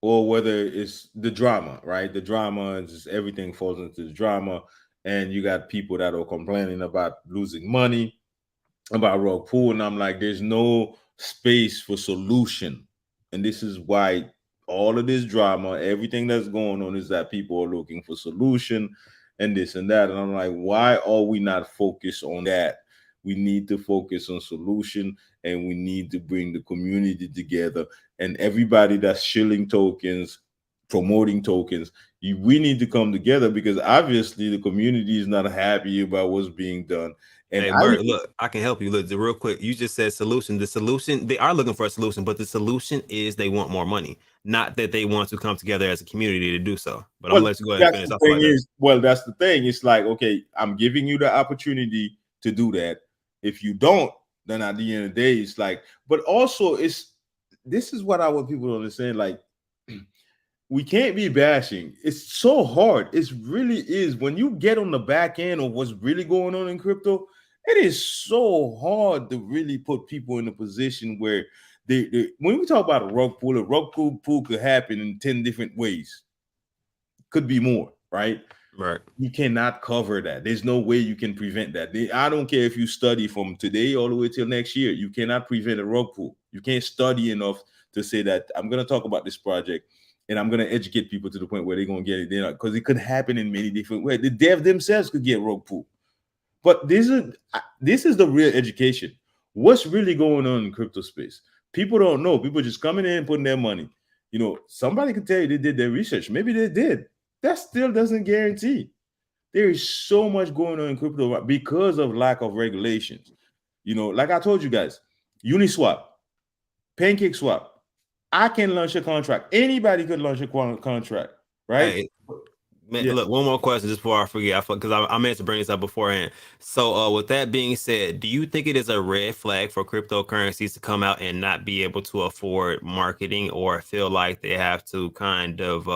or whether it's the drama, right? The drama and just everything falls into the drama. And you got people that are complaining about losing money, about rug pull, and I'm like, there's no space for solution. And this is why all of this drama, everything that's going on, is that people are looking for solution and this and that. And I'm like, why are we not focused on that? We need to focus on solution, and we need to bring the community together, and everybody that's shilling tokens, promoting tokens. We need to come together, because obviously the community is not happy about what's being done. And Hey, I Bert, look, I can help you. Look, real quick, you just said solution. The solution, they are looking for a solution, but the solution is they want more money, not that they want to come together as a community to do so. But I'm Well, gonna let you go ahead and that's finish. the I feel thing like that. is, well, that's the thing. It's like, okay, I'm giving you the opportunity to do that. If you don't, then at the end of the day, it's like, but also this is what I want people to understand. Like, we can't be bashing. It's so hard. It really is. When you get on the back end of what's really going on in crypto, it is so hard to really put people in a position where when we talk about a rug pull could happen in 10 different ways. Could be more, right? Right. You cannot cover that. There's no way you can prevent that. I don't care if you study from today all the way till next year. You cannot prevent a rug pull. You can't study enough to say that I'm going to talk about this project and I'm going to educate people to the point where they're going to get it. Because it could happen in many different ways. The dev themselves could get rug pull. But this is the real education. What's really going on in crypto space? People don't know. People just coming in and putting their money. Somebody could tell you they did their research. Maybe they did. That still doesn't guarantee. There is so much going on in crypto because of lack of regulations. Like I told you guys, Uniswap, PancakeSwap, I can launch a contract. Anybody could launch a contract, right? Hey, man, Yeah. look, one more question just before I forget, because I meant to bring this up beforehand. So, with that being said, do you think it is a red flag for cryptocurrencies to come out and not be able to afford marketing, or feel like they have to kind of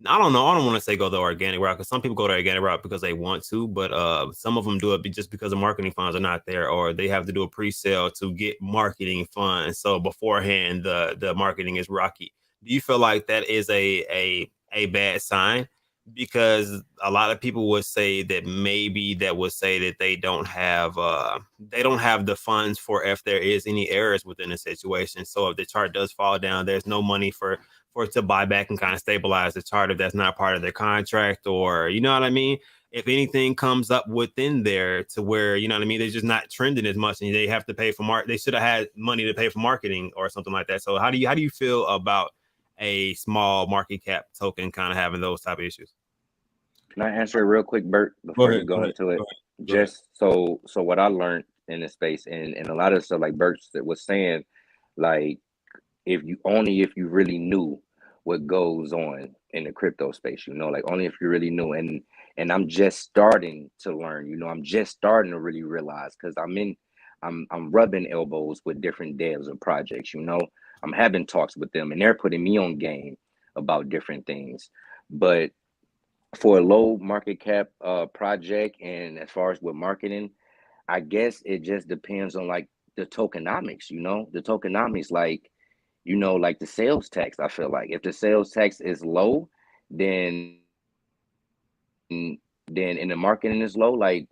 I don't know. I don't want to say go the organic route, because some people go the organic route because they want to, but some of them do it just because the marketing funds are not there, or they have to do a pre-sale to get marketing funds. So beforehand, the marketing is rocky. Do you feel like that is a bad sign? Because a lot of people would say that maybe that would say that they don't have the funds for if there is any errors within the situation. So if the chart does fall down, there's no money for it to buy back and kind of stabilize the chart if that's not part of their contract, or you know what I mean? If anything comes up within there to where, you know what I mean, they're just not trending as much and they have to pay for they should have had money to pay for marketing or something like that. So how do you feel about a small market cap token kind of having those type of issues? Can I answer it real quick, Bert, Go before ahead. you Go go ahead. into it? Go ahead. Go ahead. Just so what I learned in the space, and a lot of stuff like Bert was saying, like if you really knew what goes on in the crypto space, like only if you really knew. And I'm just starting to learn, I'm just starting to really realize, because I'm rubbing elbows with different devs of projects, I'm having talks with them and they're putting me on game about different things. But for a low market cap project, and as far as with marketing, I guess it just depends on like the tokenomics, the tokenomics, like the sales tax. I feel like if the sales tax is low, then and the marketing is low, like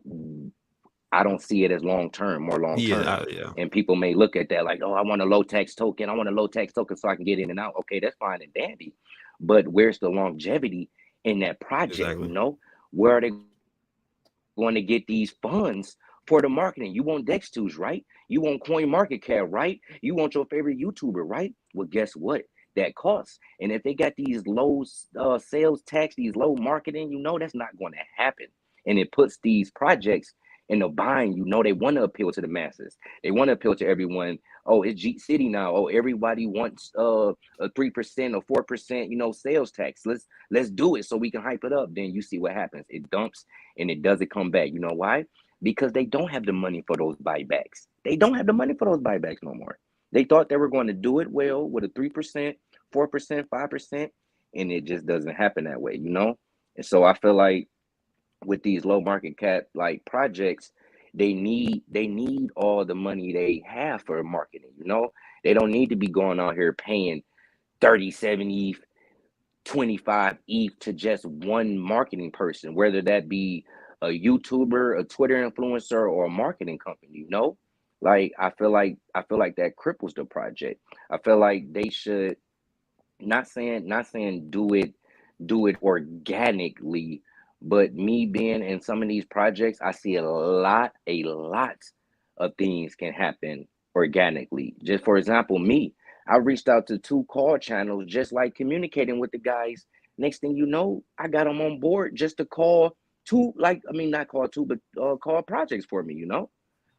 I don't see it as more long term. Yeah, And people may look at that like, oh, I want a low tax token. I want a low tax token so I can get in and out. Okay, that's fine and dandy. But where's the longevity in that project? exactly. Where are they going to get these funds for the marketing? You want Dex2s, right? You want Coin Market Cap, right? You want your favorite YouTuber, right? Well, guess what? That costs. And if they got these low sales tax, these low marketing, that's not going to happen. And it puts these projects in the bind. They want to appeal to the masses. They want to appeal to everyone. Oh, it's Jeep City now. Oh, everybody wants a 3% or 4%, sales tax. Let's do it so we can hype it up. Then you see what happens. It dumps and it doesn't come back. You know why? Because they don't have the money for those buybacks. They don't have the money for those buybacks no more. They thought they were going to do it well with a 3%, 4%, 5%, and it just doesn't happen that way, And so I feel like with these low market cap like projects, they need all the money they have for marketing, They don't need to be going out here paying 37 ETH, 25 ETH to just one marketing person, whether that be a YouTuber, a Twitter influencer, or a marketing company, Like I feel like that cripples the project. I feel like they should not saying do it organically, but me being in some of these projects, I see a lot of things can happen organically. Just for example, me, I reached out to 2 call channels, just like communicating with the guys. Next thing you know, I got them on board just to call two, not call two, but call projects for me,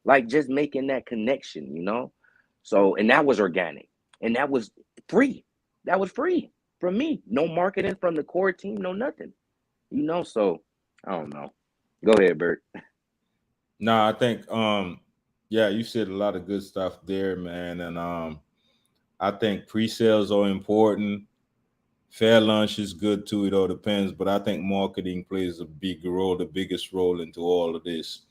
like just making that connection, So, and that was organic, and that was free. That was free from me. No marketing from the core team, no nothing. So I don't know. Go ahead, Bert. No, I think yeah, you said a lot of good stuff there, man. And I think pre-sales are important. Fair lunch is good too. It all depends, but I think marketing plays a big role, the biggest role into all of this.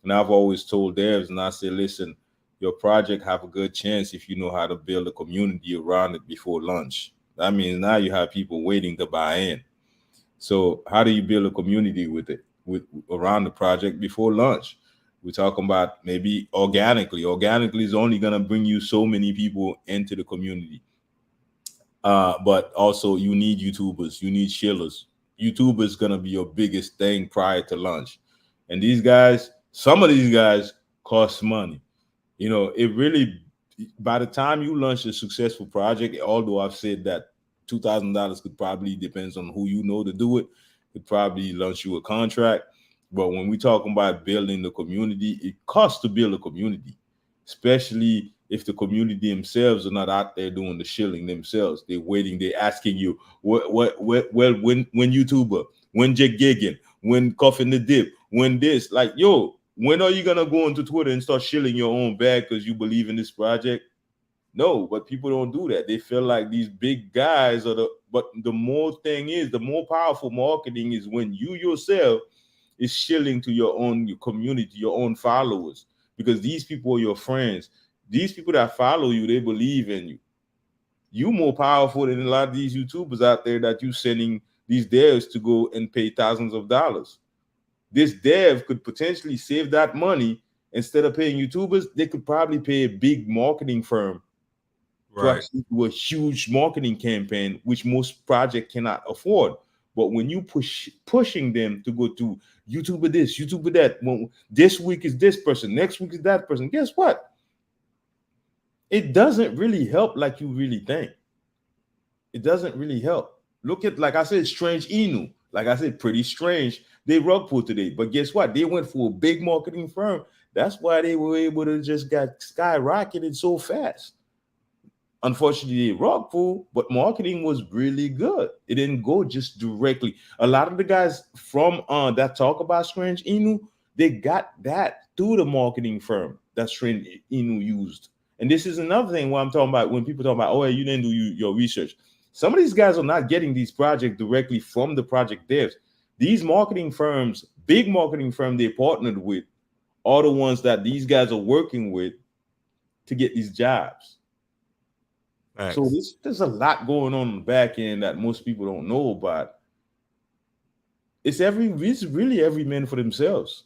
And I've always told devs, and I say, listen, your project have a good chance if you know how to build a community around it before launch. That means now you have people waiting to buy in. So how do you build a community with it, with around the project before launch? We're talking about maybe organically. Organically is only gonna bring you so many people into the community. But also you need YouTubers, you need shillers. YouTubers gonna be your biggest thing prior to launch. And these guys, some of these guys cost money. It really, by the time you launch a successful project, although I've said that $2,000 could probably, depends on who you know to do it, could probably launch you a contract. But when we're talking about building the community, it costs to build a community, especially if the community themselves are not out there doing the shilling themselves. They're waiting, they're asking you, when YouTuber, when Jake Gigan, when Coffin the Dip, when this, like, yo, when are you gonna go into Twitter and start shilling your own bag because you believe in this project? No, but people don't do that. They feel like these big guys are but the more thing is, the more powerful marketing is when you yourself is shilling to your community, your own followers, because these people are your friends. These people that follow you, they believe in you. You more powerful than a lot of these YouTubers out there that you sending these devs to go and pay thousands of dollars. This dev could potentially save that money. Instead of paying YouTubers, they could probably pay a big marketing firm to actually do a huge marketing campaign, which most projects cannot afford. But when you pushing them to go to YouTuber this, YouTuber that, well, this week is this person, next week is that person, guess what? It doesn't really help like you really think. It doesn't really help. Look at, like I said, Strange Inu. Like I said, pretty strange. They rug pulled today, but guess what? They went for a big marketing firm. That's why they were able to just get skyrocketed so fast. Unfortunately, they rug pulled, but marketing was really good. It didn't go just directly. A lot of the guys from that talk about Strange Inu, they got that through the marketing firm that Strange Inu used. And this is another thing what I'm talking about when people talk about, oh, you didn't do your research. Some of these guys are not getting these projects directly from the project devs. These marketing firms, big marketing firm they partnered with, are the ones that these guys are working with to get these jobs. Thanks. So there's a lot going on the back end that most people don't know about. It's really every man for themselves.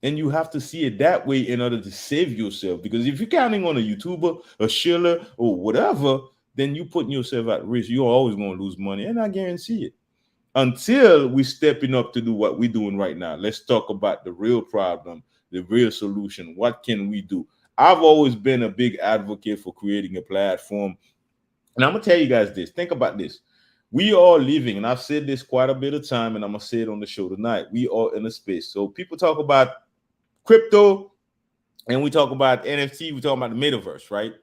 And you have to see it that way in order to save yourself. Because if you're counting on a YouTuber, a Schiller, or whatever, then you're putting yourself at risk. You're always going to lose money. And I guarantee it. Until we stepping up to do what we're doing right now. Let's talk about the real problem, the real solution. What can we do? I've always been a big advocate for creating a platform. And I'm going to tell you guys this. Think about this. We are living, and I've said this quite a bit of time, and I'm going to say it on the show tonight. We are in a space. So people talk about crypto, and we talk about NFT, we talk about the metaverse, right?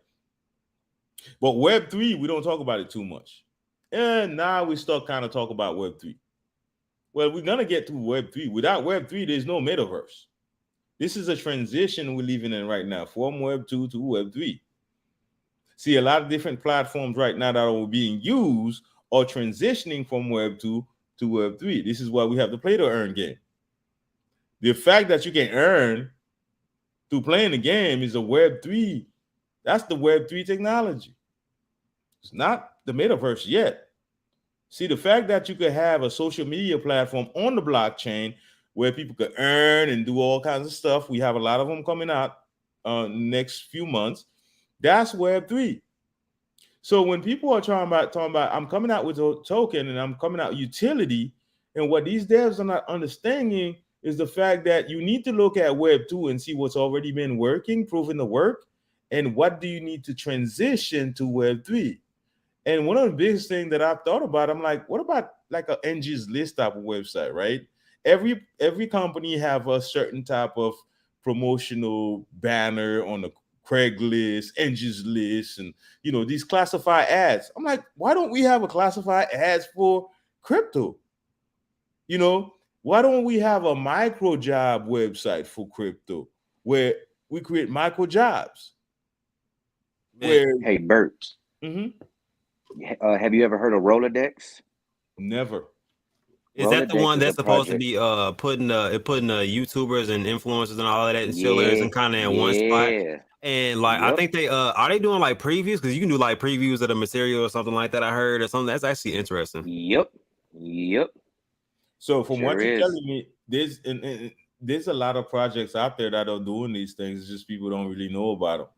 But Web3, we don't talk about it too much. And now we start kind of talk about Web3. Well, we're going to get to Web3. Without Web3, there's no metaverse. This is a transition we're living in right now from Web2 to Web3. See, a lot of different platforms right now that are being used are transitioning from Web2 to Web3. This is why we have the play to earn game. The fact that you can earn through playing the game is a Web3. That's the Web3 technology. It's not the metaverse yet. See, the fact that you could have a social media platform on the blockchain where people could earn and do all kinds of stuff. We have a lot of them coming out next few months. That's Web3. So when people are talking about I'm coming out with a token and I'm coming out utility, and what these devs are not understanding is the fact that you need to look at Web2 and see what's already been working, proving the work, and what do you need to transition to Web3. And one of the biggest things that I've thought about, I'm like, what about like an Angie's List type of website, right? Every company have a certain type of promotional banner on the Craigslist, Angie's List, and these classified ads. I'm like, why don't we have a classified ads for crypto? Why don't we have a micro job website for crypto where we create micro jobs? Hey, Bert. Mm-hmm. Have you ever heard of Rolodex? Never. Is that the one that's supposed to be putting YouTubers and influencers and all of that and chillers and kind of in one spot? And like I think they are they doing like previews, because you can do like previews of the material or something like that. I heard or something that's actually interesting. Yep. So from what you're telling me, there's a lot of projects out there that are doing these things. It's just people don't really know about them.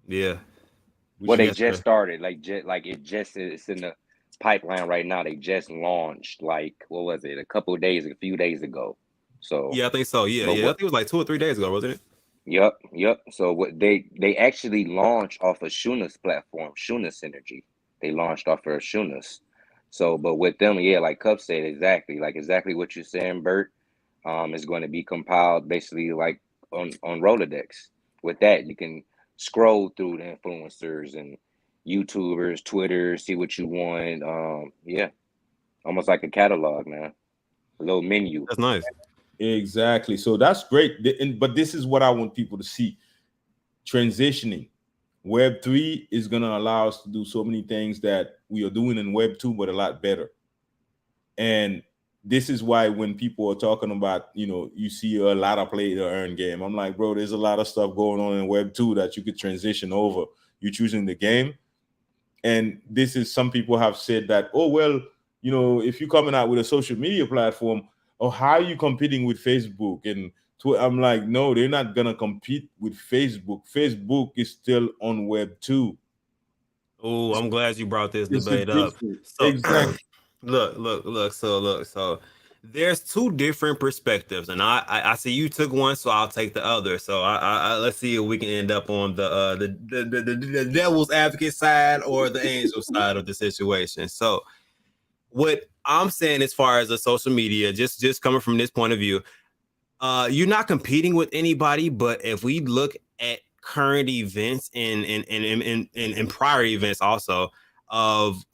Yeah. Well, they just started. It's in the pipeline right now. They just launched, like, what was it, a few days ago. So yeah, I think so. Yeah. I think it was like 2 or 3 days ago, wasn't it? Yep. So what they actually launched off of Shuna's platform, Shuna Synergy. They launched off of Shuna's. So, but with them, like Cup said, exactly what you're saying, Bert. Is going to be compiled basically like on Rolodex. With that, you can scroll through the influencers and YouTubers, Twitter, see what you want. Almost like a catalog, man. A little menu. That's nice. Exactly. So that's great. But this is what I want people to see. Transitioning. Web3 is going to allow us to do so many things that we are doing in Web2, but a lot better. And this is why when people are talking about, you see a lot of play to earn game. I'm like, bro, there's a lot of stuff going on in Web2 that you could transition over. You're choosing the game. And this is, some people have said that, oh, well, if you're coming out with a social media platform, how are you competing with Facebook? And I'm like, no, they're not going to compete with Facebook. Facebook is still on Web2. Oh, I'm glad you brought this debate up. So, exactly. Look. So there's two different perspectives, and I see you took one, so I'll take the other. So I let's see if we can end up on the devil's advocate side or the angel side of the situation. So what I'm saying, as far as the social media, just coming from this point of view, you're not competing with anybody, but if we look at current events and prior events also of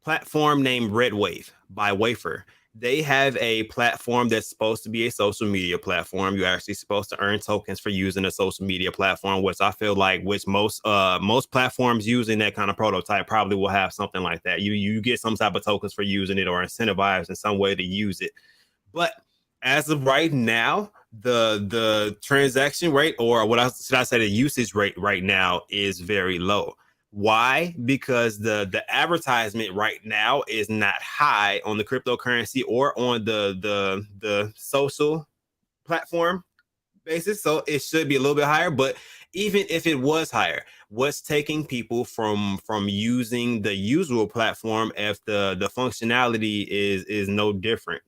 platform named Red Wave by Wafer. They have a platform that's supposed to be a social media platform. You're actually supposed to earn tokens for using a social media platform, which I feel like most platforms using that kind of prototype probably will have something like that. You get some type of tokens for using it or incentivized in some way to use it. But as of right now, the transaction rate, or should I say the usage rate right now, is very low. Why? Because the advertisement right now is not high on the cryptocurrency or on the social platform basis, so it should be a little bit higher. But even if it was higher, what's taking people from using the usual platform if the functionality is no different,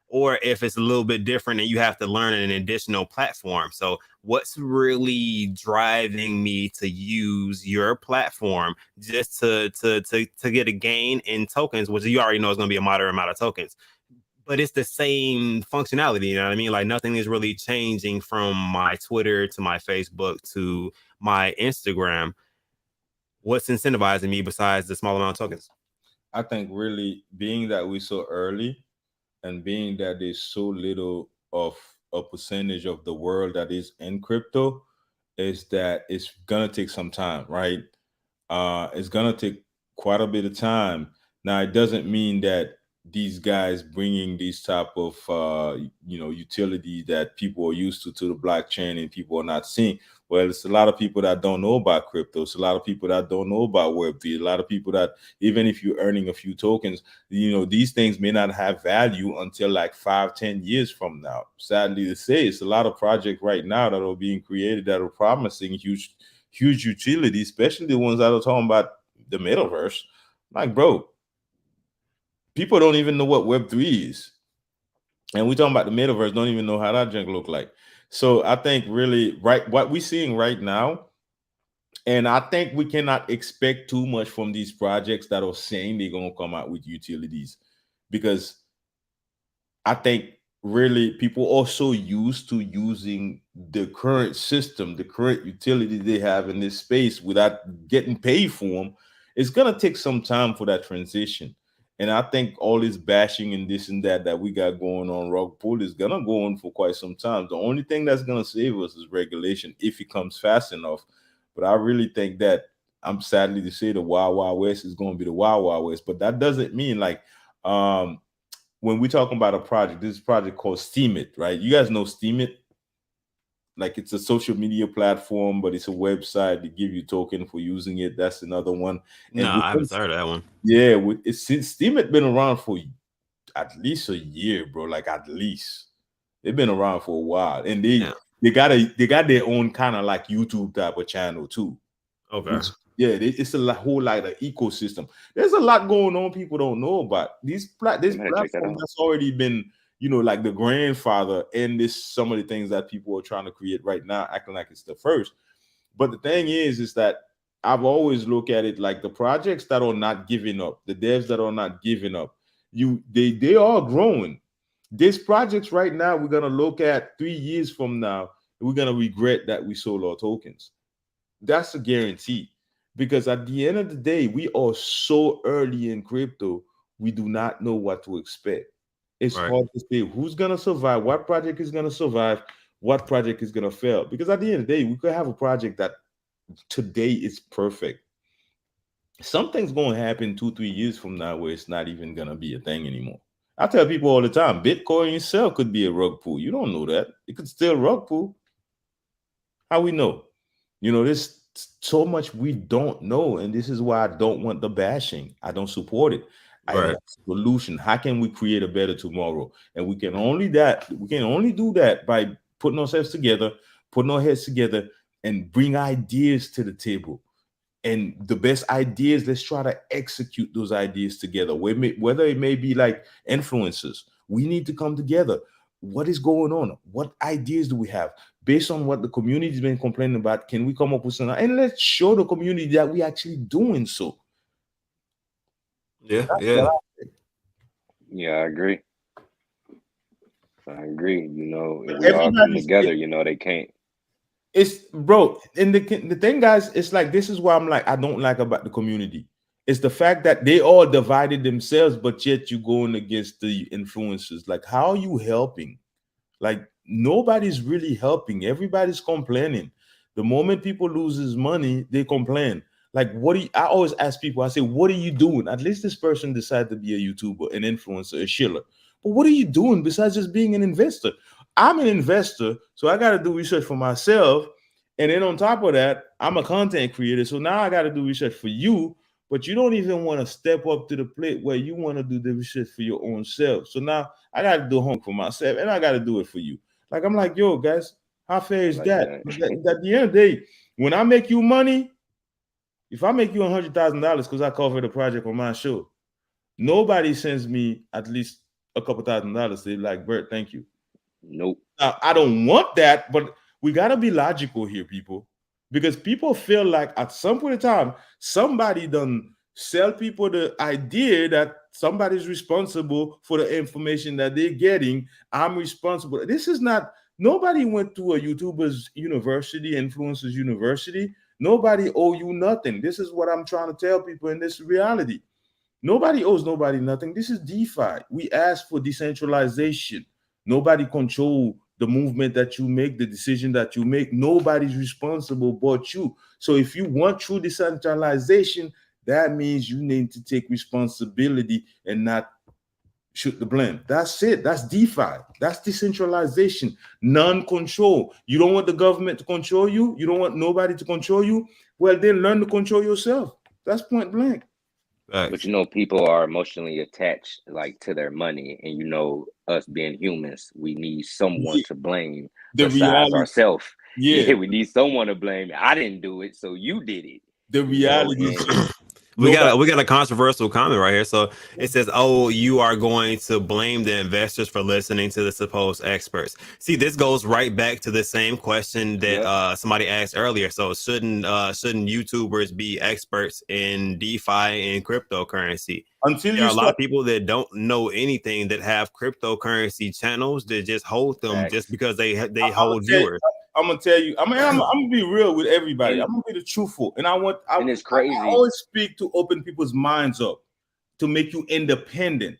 or if it's a little bit different and you have to learn an additional platform? So what's really driving me to use your platform just to get a gain in tokens, which you already know is going to be a moderate amount of tokens, but it's the same functionality. You know what I mean? Like nothing is really changing from my Twitter to my Facebook to my Instagram. What's incentivizing me besides the small amount of tokens? I think really being that we're so early and being that there's so little of a percentage of the world that is in crypto, is that it's gonna take some time, right? It's gonna take quite a bit of time. Now, it doesn't mean that these guys bringing these type of utility that people are used to the blockchain and people are not seeing. Well, it's a lot of people that don't know about crypto. It's a lot of people that don't know about Web3. A lot of people that, even if you're earning a few tokens, these things may not have value until like 5-10 years from now. Sadly to say, it's a lot of projects right now that are being created that are promising huge utility, especially the ones that are talking about the metaverse. Like, bro, people don't even know what Web3 is. And we talking about the metaverse, don't even know how that junk look like. So I think really what we're seeing right now, and I think we cannot expect too much from these projects that are saying they're going to come out with utilities, because I think really people are so used to using the current system, the current utility they have in this space without getting paid for them. It's going to take some time for that transition. And I think all this bashing and this and that we got going on rug pull is going to go on for quite some time. The only thing that's going to save us is regulation if it comes fast enough. But I really think that, I'm sadly to say, the Wild Wild West is going to be the Wild Wild West. But that doesn't mean like, when we're talking about a project, this project called Steemit, right? You guys know Steemit? Like, it's a social media platform, but it's a website to give you token for using it. That's another one. No, I haven't heard of that one. Yeah, since Steemit been around for at least a year, bro. Like, at least they've been around for a while, and they got their own kind of like YouTube type of channel too. Okay. It's a whole lot of ecosystem. There's a lot going on people don't know about. This platform that's already been, like the grandfather, and some of the things that people are trying to create right now, acting like it's the first. But the thing is that I've always looked at it like the projects that are not giving up, the devs that are not giving up, they are growing. These projects right now, we're gonna look at 3 years from now, and we're gonna regret that we sold our tokens. That's a guarantee. Because at the end of the day, we are so early in crypto, we do not know what to expect. It's hard to say who's going to survive, what project is going to survive, what project is going to fail. Because at the end of the day, we could have a project that today is perfect. Something's going to happen 2-3 years from now where it's not even going to be a thing anymore. I tell people all the time, Bitcoin itself could be a rug pull. You don't know that. It could still rug pull. How we know? There's so much we don't know, and this is why I don't want the bashing. I don't support it. I want a solution. How can we create a better tomorrow? And we can only do that by putting ourselves together, putting our heads together, and bring ideas to the table. And the best ideas, let's try to execute those ideas together. Whether it may be like influencers, we need to come together. What is going on? What ideas do we have? Based on what the community's been complaining about, can we come up with something? And let's show the community that we actually doing so. Yeah. I agree. If we all come together, they can't. It's, bro, and the thing, guys, it's like, this is why I'm like, I don't like about the community. It's the fact that they all divided themselves, but yet you going against the influencers. Like, how are you helping? Like, nobody's really helping. Everybody's complaining. The moment people loses money, they complain. Like, I always ask people, I say, what are you doing? At least this person decided to be a YouTuber, an influencer, a shiller. But what are you doing besides just being an investor? I'm an investor, so I got to do research for myself. And then on top of that, I'm a content creator. So now I got to do research for you, but you don't even want to step up to the plate where you want to do the research for your own self. So now I got to do homework for myself, and I got to do it for you. Like I'm like, yo, guys, how fair is Like that? that. At the end of the day, when I make you money, if I make you $100,000 because I covered a project on my show, nobody sends me at least a couple $1,000. They like, Bert, thank you. Nope. Now, I don't want that, but we got to be logical here, people, because people feel like at some point in time, somebody done sell people the idea that somebody's responsible for the information that they're getting. I'm responsible. This is not, nobody went to a YouTuber's university, influencers university. Nobody owe you nothing. This is what I'm trying to tell people in this reality. Nobody owes nobody nothing. This is DeFi. We ask for decentralization. Nobody control the movement that you make, the decision that you make. Nobody's responsible but you. So if you want true decentralization, that means you need to take responsibility and not shoot the blame. That's it. That's DeFi. That's decentralization, non-control. You don't want the government to control you. You don't want nobody to control you. Well, then learn to control yourself. That's point blank. But people are emotionally attached like to their money, and us being humans, we need someone to blame The besides reality, ourselves. yeah. Yeah, we need someone to blame. I didn't do it, so you did it. The reality is we got a controversial comment right here. So it says, "Oh, you are going to blame the investors for listening to the supposed experts." See, this goes right back to the same question that somebody asked earlier. So shouldn't YouTubers be experts in DeFi and cryptocurrency? Until there are you a lot of people that don't know anything that have cryptocurrency channels that just hold them just because they hold viewers. I'm gonna tell you. I'm gonna be real with everybody. I'm gonna be the truthful, and it's crazy. I always speak to open people's minds up to make you independent.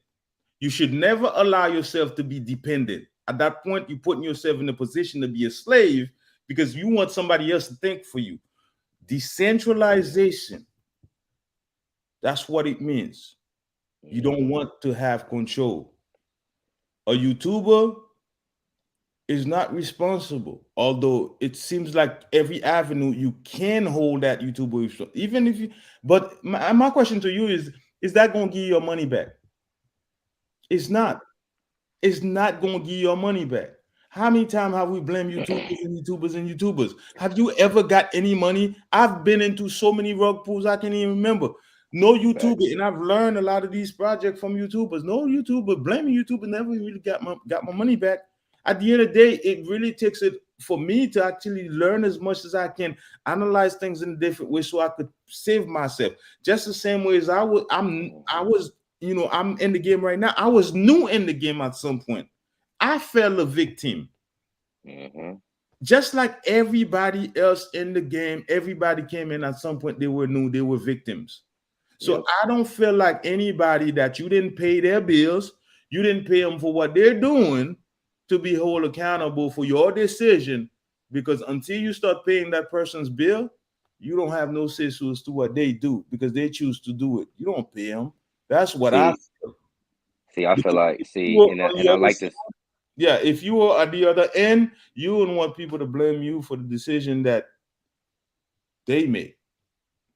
You should never allow yourself to be dependent. At that point, you're putting yourself in a position to be a slave because you want somebody else to think for you. Decentralization. That's what it means. You don't want to have control. A YouTuber is not responsible, although it seems like every avenue you can hold that YouTuber, even if you. But my question to you is that going to give you your money back? It's not. It's not going to give you your money back. How many times have we blamed YouTubers and YouTubers and YouTubers? Have you ever got any money? I've been into so many rug pulls I can't even remember. No YouTuber, and I've learned a lot of these projects from YouTubers. No YouTuber blaming YouTuber never really got my money back. At the end of the day, it really takes it for me to actually learn as much as I can, analyze things in a different way so I could save myself. Just the same way as I was I'm in the game right now. I was new in the game at some point. I fell a victim. Just like everybody else in the game, everybody came in at some point, they were new, they were victims. So I don't feel like anybody that you didn't pay their bills, you didn't pay them for what they're doing, to be held accountable for your decision, because until you start paying that person's bill, you don't have no say so as to what they do because they choose to do it. You don't pay them. That's what I feel. I feel like, and I like this. Yeah, if you were at the other end, you wouldn't want people to blame you for the decision that they made.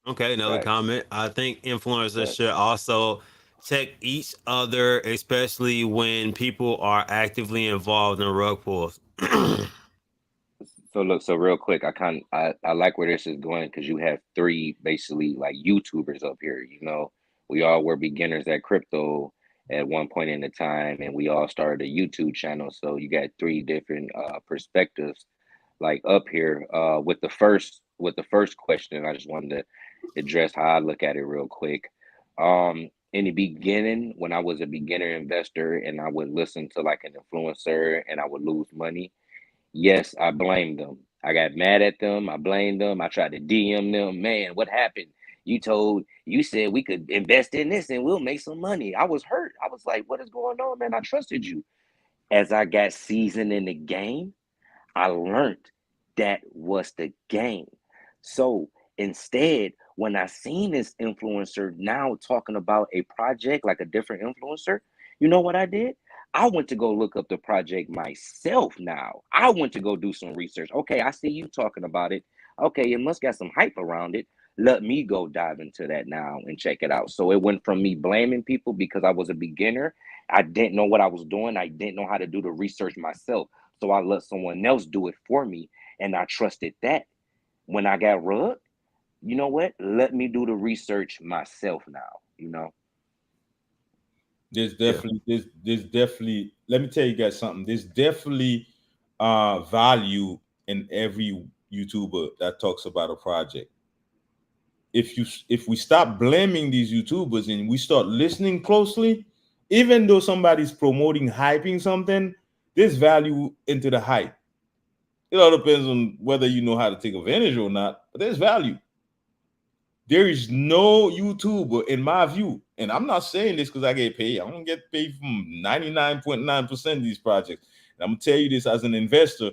Okay, another comment. I think influencers should also check each other, especially when people are actively involved in rug pulls. So real quick, I like where this is going because you have three basically like YouTubers up here. We all were beginners at crypto at one point in the time, and we all started a YouTube channel. So you got three different perspectives like up here. With the first question, I just wanted to address how I look at it real quick. In the beginning, when I was a beginner investor and I would listen to like an influencer and I would lose money, yes, I blamed them. I got mad at them. I blamed them. I tried to DM them. Man, what happened? You said we could invest in this and we'll make some money. I was hurt. I was like, what is going on, man? I trusted you. As I got seasoned in the game, I learned that was the game. So instead, when I seen this influencer now talking about a project like a different influencer, you know what I did? I went to go look up the project myself now. I went to go do some research. Okay, I see you talking about it. Okay, it must got some hype around it. Let me go dive into that now and check it out. So it went from me blaming people because I was a beginner. I didn't know what I was doing. I didn't know how to do the research myself, So I let someone else do it for me, and I trusted that. When I got rugged, you know what? Let me do the research myself now. There's Yeah. definitely there's definitely, let me tell you guys something. There's definitely value in every YouTuber that talks about a project. If we stop blaming these YouTubers and we start listening closely, even though somebody's promoting hyping something, there's value into the hype. It all depends on whether you know how to take advantage or not, but there's value. There is no YouTuber, in my view, and I'm not saying this because I get paid. I don't get paid from 99.9% of these projects. And I'm gonna tell you this as an investor.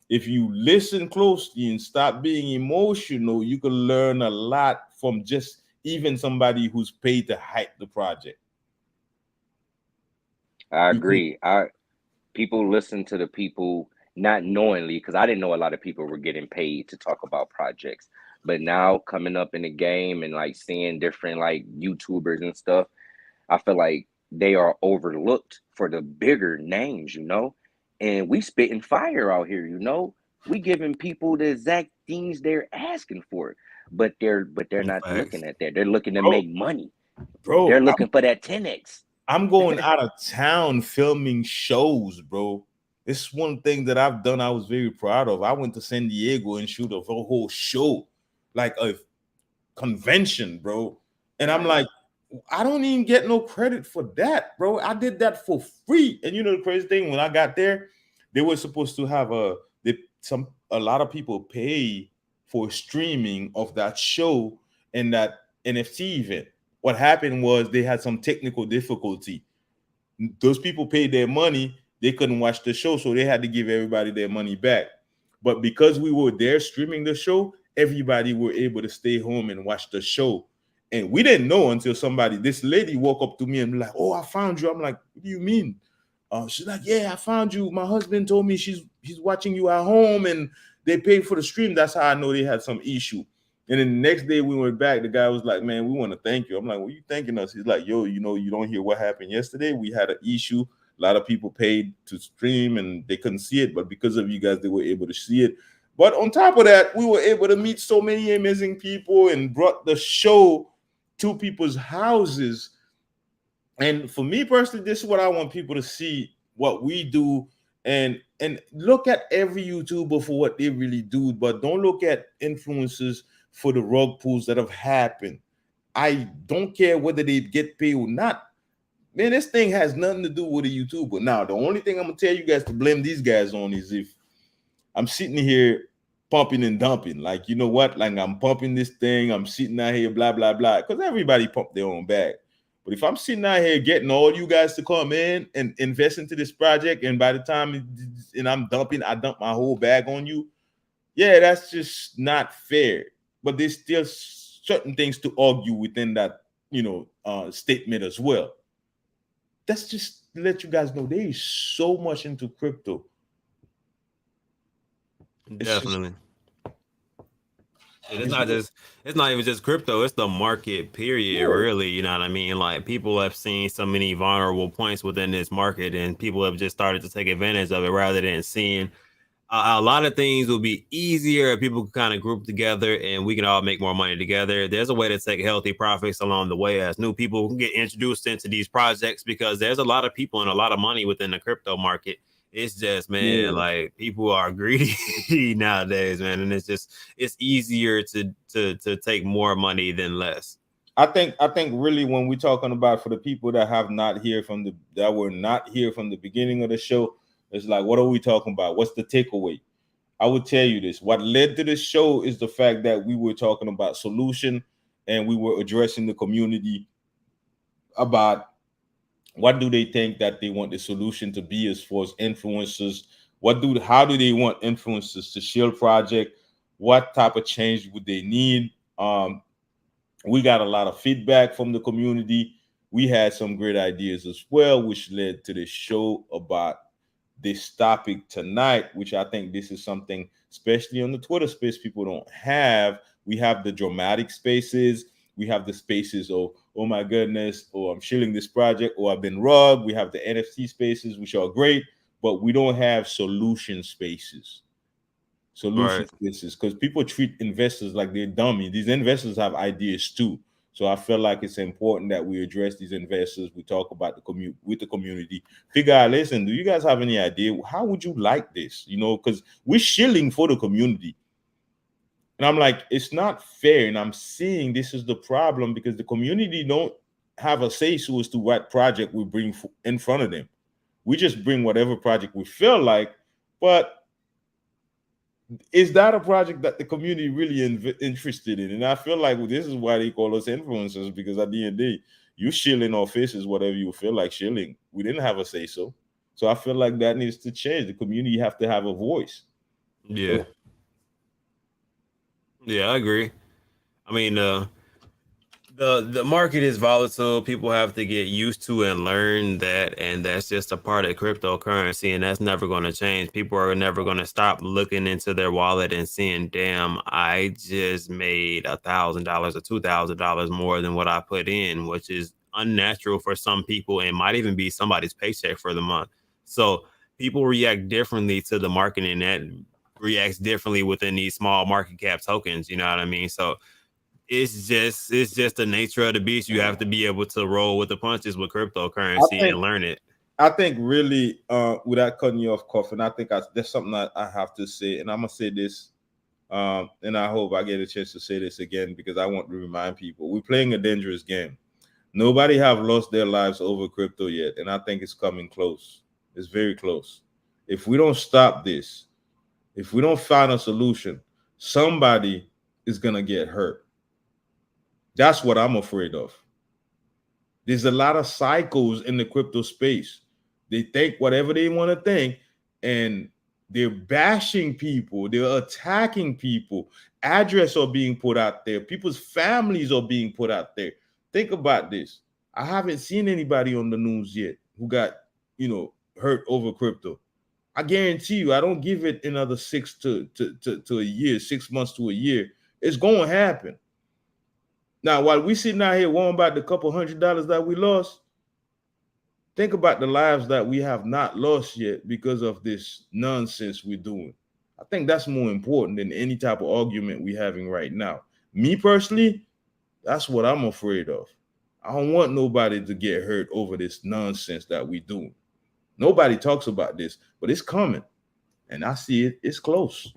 If you listen closely and stop being emotional, you can learn a lot from just even somebody who's paid to hype the project. I You can, agree. People listen to the people not knowingly, because I didn't know a lot of people were getting paid to talk about projects. But now coming up in the game and like seeing different like YouTubers and stuff, I feel like they are overlooked for the bigger names. And we spitting fire out here. We giving people the exact things they're asking for, but they're not Facts. looking at that. They're looking to bro, make money. They're bro. looking for that 10x. I'm going out of town filming shows, bro. This is one thing that I've done. I was very proud of. I went to San Diego and shoot a whole show, like a convention, bro. And I'm Nice. like, I don't even get no credit for that, bro. I did that for free. And you know the crazy thing, when I got there, they were supposed to have a lot of people pay for streaming of that show and that NFT event. What happened was they had some technical difficulty. Those people paid their money, they couldn't watch the show, so they had to give everybody their money back. But because we were there streaming the show, everybody were able to stay home and watch the show. And we didn't know until this lady walked up to me and be like, "Oh, I found you." I'm like, "What do you mean?" She's like, "Yeah, I found you. My husband told me he's watching you at home, and they paid for the stream. That's how I know they had some issue." And then the next day we went back. The guy was like, "Man, we want to thank you." I'm like, "What are you thanking us?" He's like, "Yo, you don't hear what happened yesterday. We had an issue. A lot of people paid to stream and they couldn't see it, but because of you guys, they were able to see it. But on top of that, we were able to meet so many amazing people and brought the show to people's houses." And for me personally, this is what I want people to see, what we do, and look at every YouTuber for what they really do, but don't look at influencers for the rug pulls that have happened. I don't care whether they get paid or not. Man, this thing has nothing to do with a YouTuber. Now, the only thing I'm gonna tell you guys to blame these guys on is if I'm sitting here pumping and dumping. Like, you know what? Like, I'm pumping this thing, I'm sitting out here, blah, blah, blah. Because everybody pump their own bag. But if I'm sitting out here getting all you guys to come in and invest into this project, and by the time and I'm dumping, I dump my whole bag on you, yeah, that's just not fair. But there's still certain things to argue within that, statement as well. That's just to let you guys know there is so much into crypto. It's just Definitely. it's It's not even just crypto, it's the market period, yeah. really. You know what I mean? Like people have seen so many vulnerable points within this market and people have just started to take advantage of it rather than seeing a lot of things will be easier if people can kind of group together and we can all make more money together. There's a way to take healthy profits along the way as new people get introduced into these projects because there's a lot of people and a lot of money within the crypto market. It's just, man, Yeah. like people are greedy nowadays, man, and it's easier to take more money than less. I think really when we're talking about, for the people that have not here from that were not here from the beginning of the show, it's like, what are we talking about? What's the takeaway? I would tell you this. What led to this show is the fact that we were talking about solution and we were addressing the community about what do they think that they want the solution to be as far as influencers. How do they want influencers to shield project? What type of change would they need? We got a lot of feedback from the community. We had some great ideas as well, which led to this show about this topic tonight, which I think this is something, especially on the Twitter space, people don't have. We have the dramatic spaces. We have the spaces of, oh my goodness, or I'm shilling this project, or I've been rugged. We have the NFT spaces, which are great. but we don't have solution spaces. Solution Right. spaces, because people treat investors like they're dummy. These investors have ideas too. So I feel like it's important that we address these investors. We talk about with the community. Figure out, listen, do you guys have any idea? How would you like this? You know, because we're shilling for the community. And I'm like, it's not fair. And I'm seeing this is the problem because the community don't have a say so as to what project we bring in front of them. We just bring whatever project we feel like, but is that a project that the community really interested in? And I feel like this is why they call us influencers, because at the end of the day, you shilling our faces whatever you feel like shilling. We didn't have a say so. So I feel like that needs to change. The community have to have a voice. Yeah. Yeah, I agree. I mean, the market is volatile. People have to get used to and learn that, and that's just a part of cryptocurrency, and that's never going to change. People are never going to stop looking into their wallet and seeing, damn, I just made $1,000 or $2,000 more than what I put in, which is unnatural for some people and might even be somebody's paycheck for the month. So people react differently to the market, and that reacts differently within these small market cap tokens. You know what I mean? So it's just the nature of the beast. You have to be able to roll with the punches with cryptocurrency and learn it. I think really, without cutting you off, Coffin, I think there's something that I have to say, and I'm gonna say this, and I hope I get a chance to say this again because I want to remind people we're playing a dangerous game. Nobody have lost their lives over crypto yet, and I think it's coming close. It's very close. If we don't stop this, if we don't find a solution, somebody is gonna get hurt. That's what I'm afraid of. There's a lot of cycles in the crypto space. They think whatever they want to think, and they're bashing people, they're attacking people. Address are being put out there, people's families are being put out there. Think about this. I haven't seen anybody on the news yet who got, hurt over crypto. I guarantee you, I don't give it another 6 to a year, 6 months to a year. It's going to happen. Now, while we sitting out here worrying about the couple $100 that we lost, think about the lives that we have not lost yet because of this nonsense we're doing. I think that's more important than any type of argument we're having right now. Me personally, that's what I'm afraid of. I don't want nobody to get hurt over this nonsense that we're doing. Nobody talks about this, but it's coming. And I see it. It's close.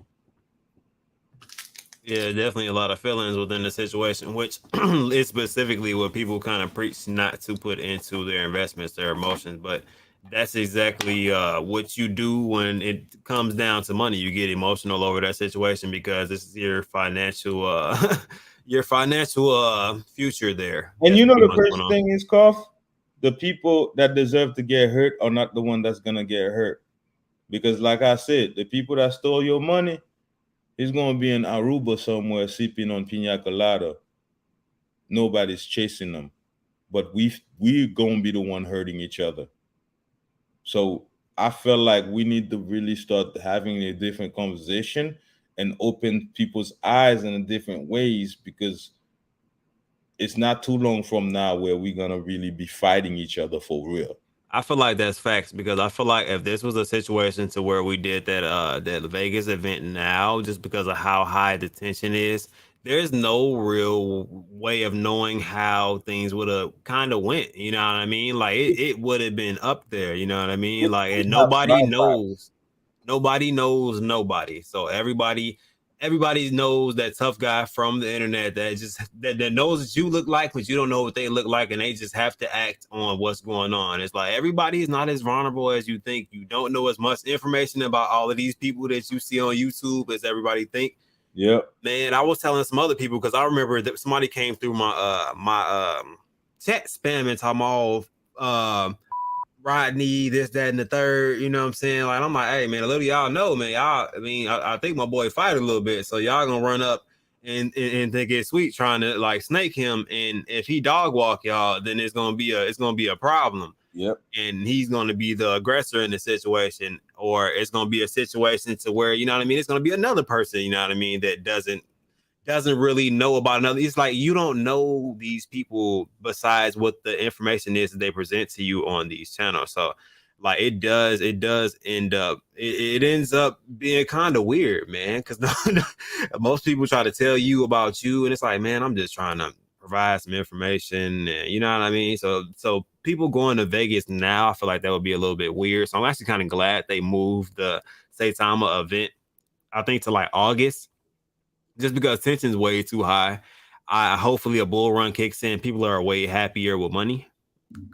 Yeah, definitely a lot of feelings within the situation, which is specifically what people kind of preach not to put into their investments, their emotions. But that's exactly what you do when it comes down to money. You get emotional over that situation because this is your financial your financial future there. And That's you know pretty the much going crazy on. thing is, Koff, the people that deserve to get hurt are not the one that's gonna get hurt. Because like I said, the people that stole your money, he's going to be in Aruba somewhere sipping on pina colada. Nobody's chasing them, but we're going to be the one hurting each other. So I feel like we need to really start having a different conversation and open people's eyes in different ways, because it's not too long from now where we're going to really be fighting each other for real. I feel like that's facts, because I feel like if this was a situation to where we did that Vegas event now, just because of how high the tension is, there's no real way of knowing how things would have kind of went. You know what I mean? Like it would have been up there. You know what I mean? Like, and nobody knows nobody. So everybody knows that tough guy from the internet that knows what you look like, but you don't know what they look like, and they just have to act on what's going on. It's like everybody is not as vulnerable as you think. You don't know as much information about all of these people that you see on YouTube as everybody think. Yep. Man, I was telling some other people, because I remember that somebody came through my chat spam and talking all Rodney, this, that, and the third, you know what I'm saying? Like, I'm like, hey, man, a little y'all know, man. I think my boy fight a little bit, so y'all gonna run up and think it's sweet trying to like snake him, and if he dog walk y'all, then it's gonna be a problem. Yep. And he's gonna be the aggressor in the situation, or it's gonna be a situation to where, you know what I mean, it's gonna be another person, you know what I mean, that doesn't really know about another. It's like you don't know these people besides what the information is that they present to you on these channels. So like it does end up it ends up being kind of weird, man, because most people try to tell you about you, and it's like, man, I'm just trying to provide some information, and you know what I mean. So people going to Vegas now, I feel like that would be a little bit weird. So I'm actually kind of glad they moved the Saitama event, I think, to like August, just because tension's way too high. I hopefully a bull run kicks in, people are way happier with money,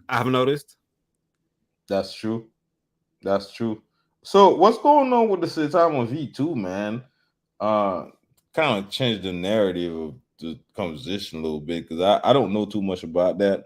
I've noticed. That's true. That's true. So what's going on with the Saitama V2, man? Uh Kind of changed the narrative of the conversation a little bit because I don't know too much about that.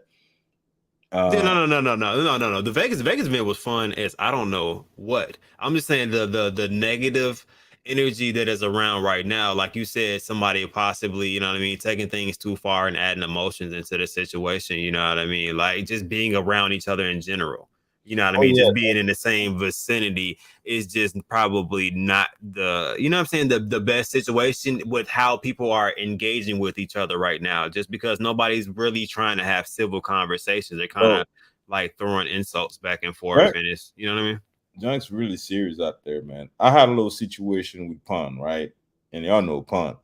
Yeah, Uh no. The Vegas event was fun as I don't know what. I'm just saying the negative energy that is around right now. Like you said, somebody possibly, you know what I mean, taking things too far and adding emotions into the situation. You know what I mean? Like just being around each other in general. You know what I oh mean? yeah, Just being in the same vicinity is just probably not the, you know what I'm saying, the best situation with how people are engaging with each other right now, just because nobody's really trying to have civil conversations. They're kind bro. of like throwing insults back and forth, Right. and it's, you know what I mean. Junk's really serious out there, man. I had a little situation with Pun, right? And y'all know Pun.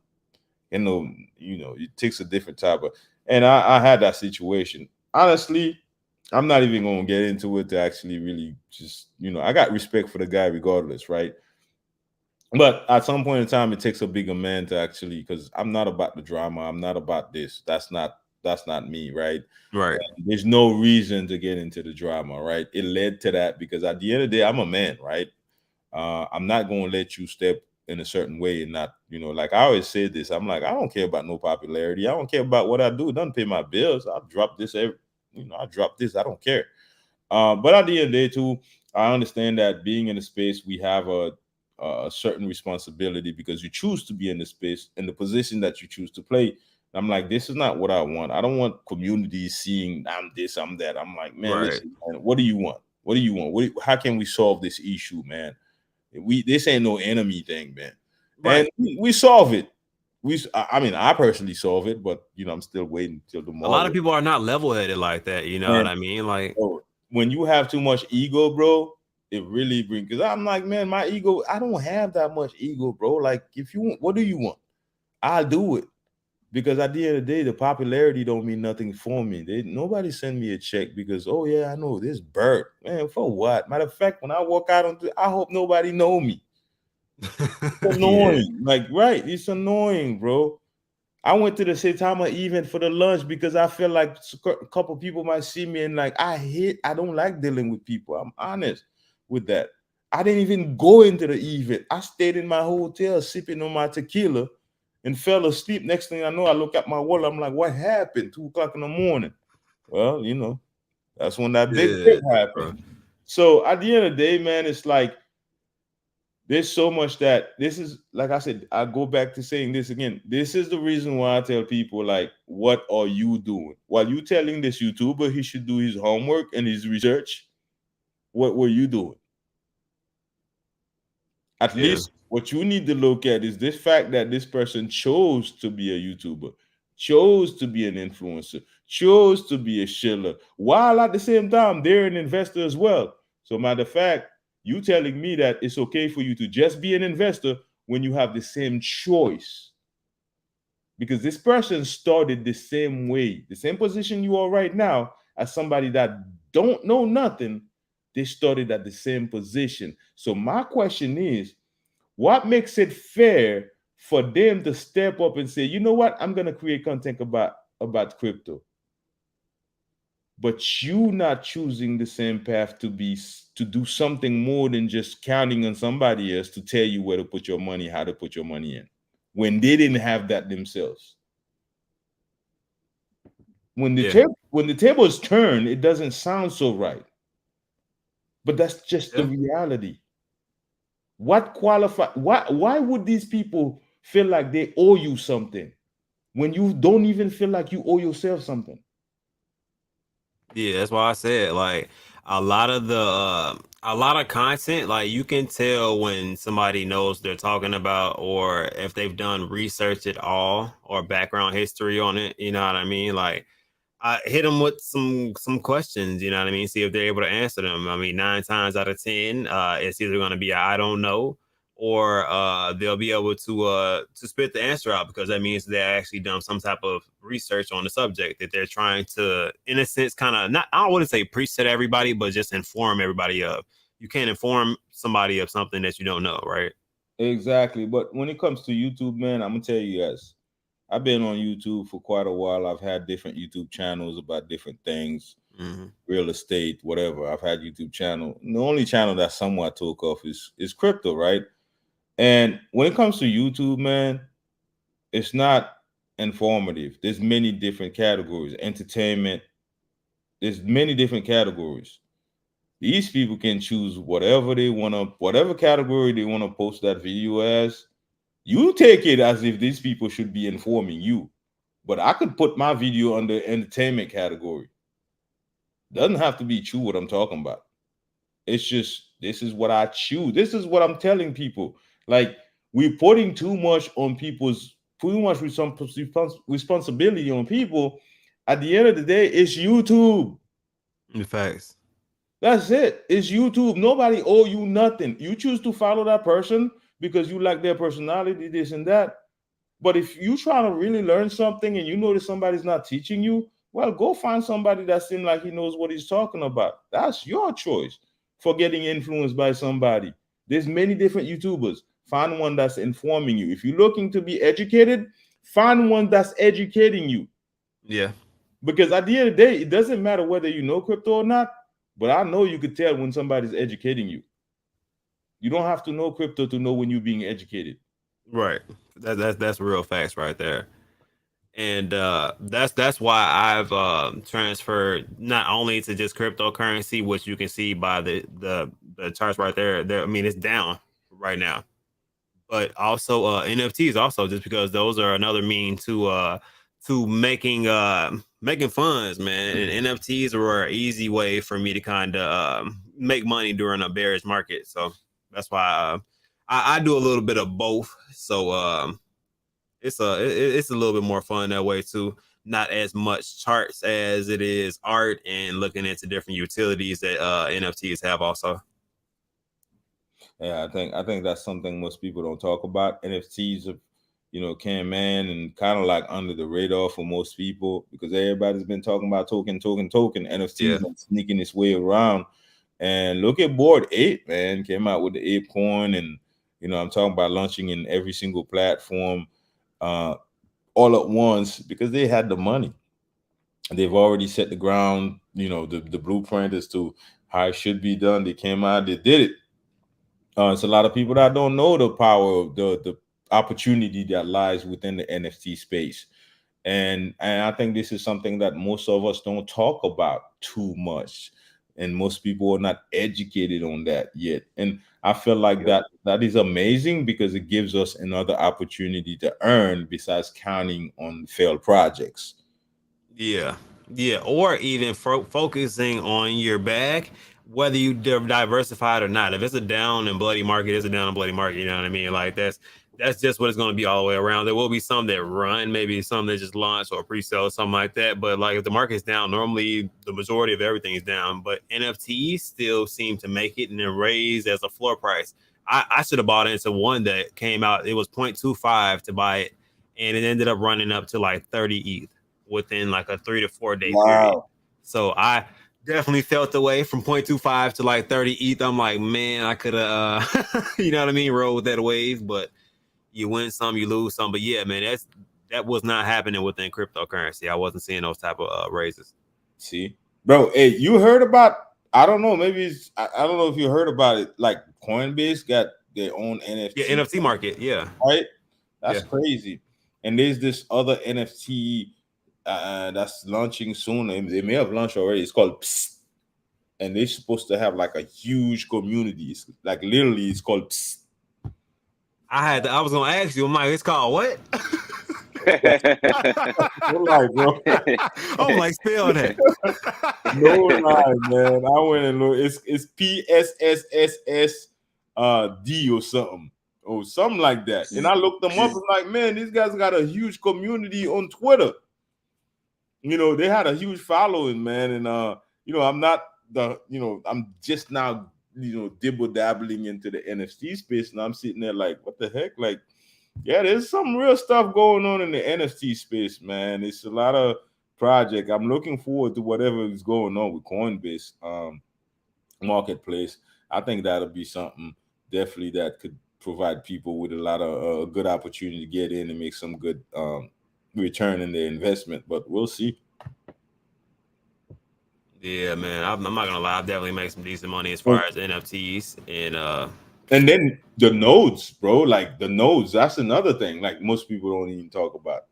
It takes a different type of, and I had that situation. Honestly, I'm not even gonna get into it to actually really just, I got respect for the guy regardless, right? But at some point in time, it takes a bigger man to actually, because I'm not about the drama. I'm not about this. That's not me, right? Right. There's no reason to get into the drama, right? It led to that because at the end of the day, I'm a man, right? I'm not going to let you step in a certain way and not, like I always said this. I'm like, I don't care about no popularity. I don't care about what I do. It doesn't pay my bills. I'll drop this I drop this. I don't care. But at the end of the day, too, I understand that being in the space, we have a certain responsibility because you choose to be in the space in the position that you choose to play. I'm like, this is not what I want. I don't want communities seeing I'm this, I'm that. I'm like, man, Right. listen, man, what do you want? What do you want? How can we solve this issue, man? This ain't no enemy thing, man. And Right. we solve it. I mean, I personally solve it, but I'm still waiting till A lot of tomorrow. people are not level headed like that. You know what And I mean? Like, bro, when you have too much ego, bro, it really brings. Because I'm like, man, my ego, I don't have that much ego, bro. Like, if you want, what do you want? I'll do it. Because at the end of the day, the popularity don't mean nothing for me. Nobody send me a check because, oh yeah, I know this Bert, man. For what? Matter of fact, when I walk out I hope nobody know me. It's yeah, annoying. Like, right? It's annoying, bro. I went to the Saitama event for the lunch because I feel like a couple people might see me and like I don't like dealing with people. I'm honest with that. I didn't even go into the event. I stayed in my hotel sipping on my tequila and fell asleep. Next thing I know, I look at my wallet. I'm like, what happened? 2 o'clock in the morning. Well, that's when that big yeah, trip happened. bro. So at the end of the day, man, it's like there's so much that this is, like I said, I go back to saying this again. This is the reason why I tell people, like, what are you doing? While you telling this YouTuber he should do his homework and his research, what were you doing? At Yeah, least what you need to look at is this fact that this person chose to be a YouTuber, chose to be an influencer, chose to be a shiller, while at the same time they're an investor as well. So, matter of fact, you telling me that it's okay for you to just be an investor when you have the same choice. Because this person started the same way, the same position you are right now, as somebody that don't know nothing. They started at the same position. So my question is, what makes it fair for them to step up and say, you know what, I'm gonna create content about crypto, but you not choosing the same path to do something more than just counting on somebody else to tell you where to put your money, how to put your money in, when they didn't have that themselves. yeah, When the tables turn, it doesn't sound so right, but that's just the yeah. reality. Why would these people feel like they owe you something when you don't even feel like you owe yourself something? Yeah, that's why I said like a lot of content, like you can tell when somebody knows they're talking about, or if they've done research at all or background history on it, you know what I mean? Like I hit them with some questions, you know what I mean? See if they're able to answer them. I mean, 9 times out of 10, it's either going to be I don't know, or they'll be able to spit the answer out, because that means they're actually done some type of research on the subject that they're trying to, in a sense, kind of not, I don't want to say preach to everybody, but just inform everybody of. You can't inform somebody of something that you don't know, right? Exactly. But when it comes to YouTube, man, I'm gonna tell you guys, I've been on YouTube for quite a while. I've had different YouTube channels about different things, real estate, whatever. I've had YouTube channel. The only channel that somewhat took off is crypto, right? And when it comes to YouTube, man, it's not informative. There's many different categories. Entertainment. There's many different categories. These people can choose whatever they want to, whatever category they want to post that video as. You take it as if these people should be informing you. But I could put my video under entertainment category. Doesn't have to be true what I'm talking about. It's just, this is what I choose. This is what I'm telling people. Like, we're putting too much on people's, too much responsibility on people. At the end of the day, it's YouTube. In facts. That's it. It's YouTube. Nobody owe you nothing. You choose to follow that person because you like their personality, this and that. But if you try to really learn something and you notice somebody's not teaching you, well, go find somebody that seems like he knows what he's talking about. That's your choice for getting influenced by somebody. There's many different YouTubers. Find one that's informing you. If you're looking to be educated, find one that's educating you. Yeah. Because at the end of the day, it doesn't matter whether you know crypto or not, but I know you could tell when somebody's educating you. You don't have to know crypto to know when you're being educated. Right. That's real facts right there. And that's why I've transferred not only to just cryptocurrency, which you can see by the charts right there. There, I mean, it's down right now, but also NFTs also, just because those are another mean to making funds, man. And NFTs are an easy way for me to kind of make money during a bearish market. So that's why I do a little bit of both. So it's a little bit more fun that way too. Not as much charts as it is art, and looking into different utilities that NFTs have also. Yeah, I think that's something most people don't talk about. NFTs are, can man and kind of like under the radar for most people because everybody's been talking about token. NFTs been sneaking its way around. And look at Board 8, man, came out with the ape coin, and I'm talking about launching in every single platform all at once because they had the money. They've already set the ground, the blueprint as to how it should be done. They came out, they did it. It's a lot of people that don't know the power of the opportunity that lies within the NFT space. And I think this is something that most of us don't talk about too much. And most people are not educated on that yet. And I feel like that is amazing because it gives us another opportunity to earn besides counting on failed projects. Yeah. Or even focusing on your bag, whether you diversified or not. If it's a down and bloody market, it's a down and bloody market. You know what I mean? Like that's just what it's going to be all the way around. There will be some that run, maybe some that just launch or pre-sale or something like that. But like if the market's down, normally the majority of everything is down. But NFTs still seem to make it and then raise as a floor price. I should have bought into one that came out. It was 0.25 to buy it, and it ended up running up to like 30 ETH within like a 3 to 4 day period. So I definitely felt the way from 0.25 to like 30 ETH. I'm like, man, I could have, you know what I mean, roll with that wave, but you win some, you lose some. But yeah, man, that was not happening within cryptocurrency. I wasn't seeing those type of raises. See, bro, hey, you heard about? I don't know. Maybe I don't know if you heard about it. Like Coinbase got their own NFT. Yeah, NFT market. Yeah, right. That's crazy. And there's this other NFT that's launching soon. They may have launched already. It's called Psst. And they're supposed to have like a huge community. It's like literally, it's called Psst. I was gonna ask you, Mike. It's called what? No lie, bro. I'm like, spell that. No lie, man. I went and looked. It's PSSSS D or something. Or something like that. And I looked them up and like, man, these guys got a huge community on Twitter. You know, they had a huge following, man, and you know, I'm just now, dibble dabbling into the NFT space, and I'm sitting there like, what the heck, like. Yeah, there's some real stuff going on in the NFT space, man. It's a lot of project. I'm looking forward to whatever is going on with Coinbase marketplace. I think that'll be something definitely that could provide people with a lot of good opportunity to get in and make some good return in their investment. But we'll see. Yeah, man. I'm not gonna lie. I've definitely made some decent money as far Oh, as NFTs and and then the nodes, bro. Like the nodes, that's another thing. Like most people don't even talk about.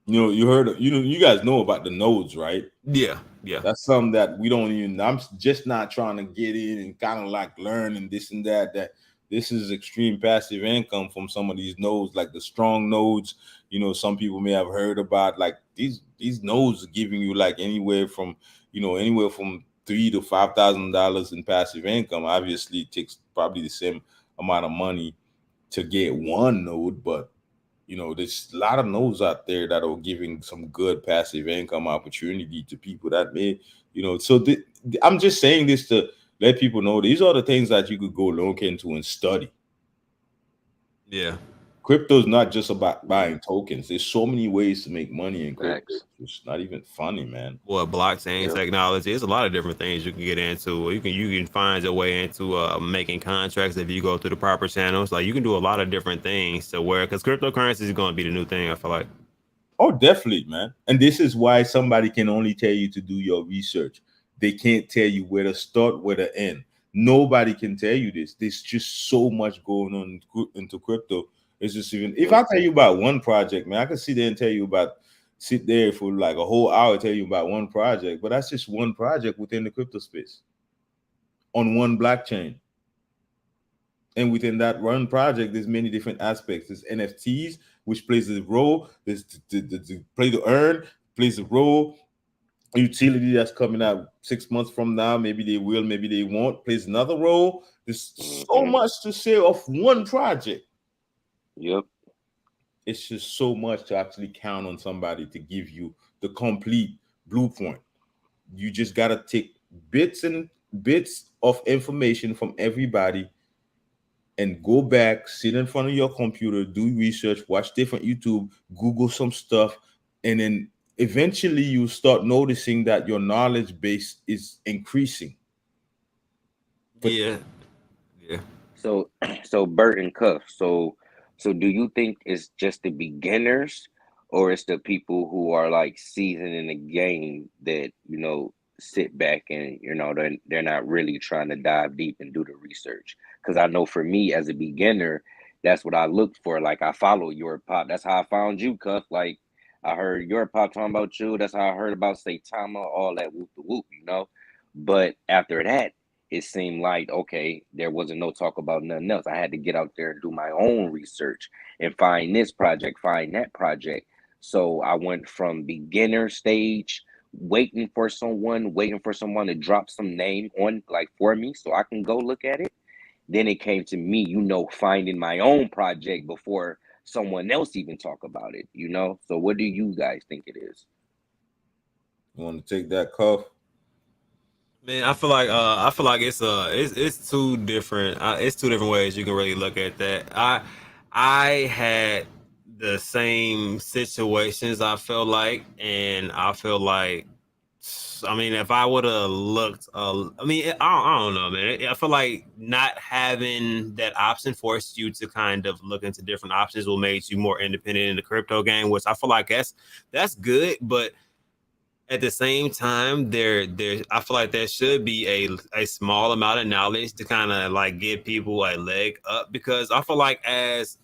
You heard, you guys know about the nodes, right? yeah, yeah, That's something that we don't even. I'm just not trying to get in and kind of like learn and this and that. That this is extreme passive income from some of these nodes, like the strong nodes. Some people may have heard about like these nodes are giving you like anywhere from $3,000 to $5,000 in passive income. Obviously, it takes probably the same amount of money to get one node, but there's a lot of nodes out there that are giving some good passive income opportunity to people that may, so I'm just saying this to let people know these are the things that you could go look into and study. yeah. Crypto is not just about Mhm. buying tokens. There's so many ways to make money in crypto. Facts. It's not even funny, man. What blockchain Yep. technology? There's a lot of different things you can get into. You can find your way into making contracts if you go through the proper channels. Like you can do a lot of different things to where because cryptocurrency is going to be the new thing. I feel like. Oh, definitely, man. And this is why somebody can only tell you to do your research. They can't tell you where to start, where to end. Nobody can tell you this. There's just so much going on into crypto. It's just even if Yep. I tell you about one project, man, I can sit there and sit there for like a whole hour, tell you about one project, but that's just one project within the crypto space on one blockchain. And within that one project, there's many different aspects. There's NFTs, which plays a role. There's the play to earn, plays a role. Utility that's coming out 6 months from now, maybe they will, maybe they won't, plays another role. There's so Hmm. much to say of one project. Yep. It's just so much to actually count on somebody to give you the complete blueprint. You just gotta take bits of information from everybody and go back, sit in front of your computer, do research, watch different YouTube, Google some stuff, and then eventually you start noticing that your knowledge base is increasing. But Yeah, yeah. So, so Bert and Cuff. So do you think it's just the beginners, or it's the people who are like seasoned in the game that sit back and they're not really trying to dive deep and do the research? Because I know for me as a beginner, that's what I looked for. Like I follow your pop. That's how I found you, Cuff. Like I heard your pop talking about you. That's how I heard about Saitama, all that whoop the whoop. But after that it seemed like okay, there wasn't no talk about nothing else. I had to get out there and do my own research and find this project, find that project. So I went from beginner stage, waiting for someone to drop some name on like for me so I can go look at it. Then it came to me, finding my own project before someone else even talk about it. So what do you guys think it is? you want to take that cuff? Man, I feel like it's two different it's two different ways you can really look at that. I had the same situations I feel like, and I feel like I mean if I would have looked I mean I don't know, man. I feel like not having that option forced you to kind of look into different options will make you more independent in the crypto game, which I feel like that's good, but at the same time, there I feel like there should be a small amount of knowledge to kind of like give people a leg up because I feel like as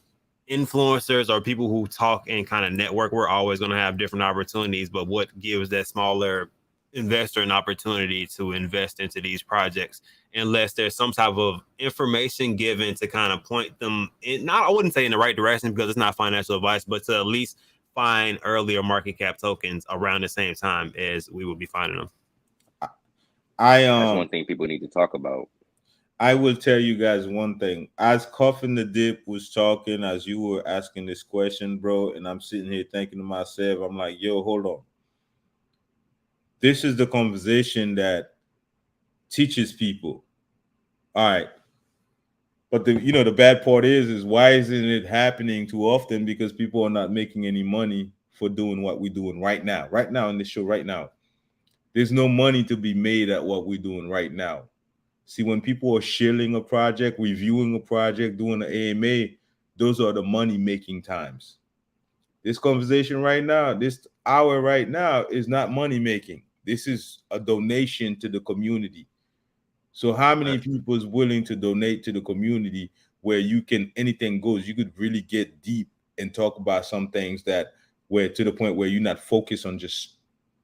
influencers or people who talk and kind of network, we're always going to have different opportunities. But what gives that smaller investor an opportunity to invest into these projects, unless there's some type of information given to kind of point them in, not I wouldn't say in the right direction because it's not financial advice, but to at least find earlier market cap tokens around the same time as we would be finding them. I That's one thing people need to talk about. I will tell you guys one thing. As Coffin the Dip was talking, as you were asking this question, bro, and I'm sitting here thinking to myself, I'm like, yo, hold on. This is the conversation that teaches people. All right. But the bad part is why isn't it happening too often? Because people are not making any money for doing what we're doing right now. Right now in this show, right now. There's no money to be made at what we're doing right now. See, when people are shilling a project, reviewing a project, doing an AMA, those are the money making times. This conversation right now, this hour right now, is not money making. This is a donation to the community. So how many people is willing to donate to the community where you can anything goes? You could really get deep and talk about some things that where to the point where you're not focused on just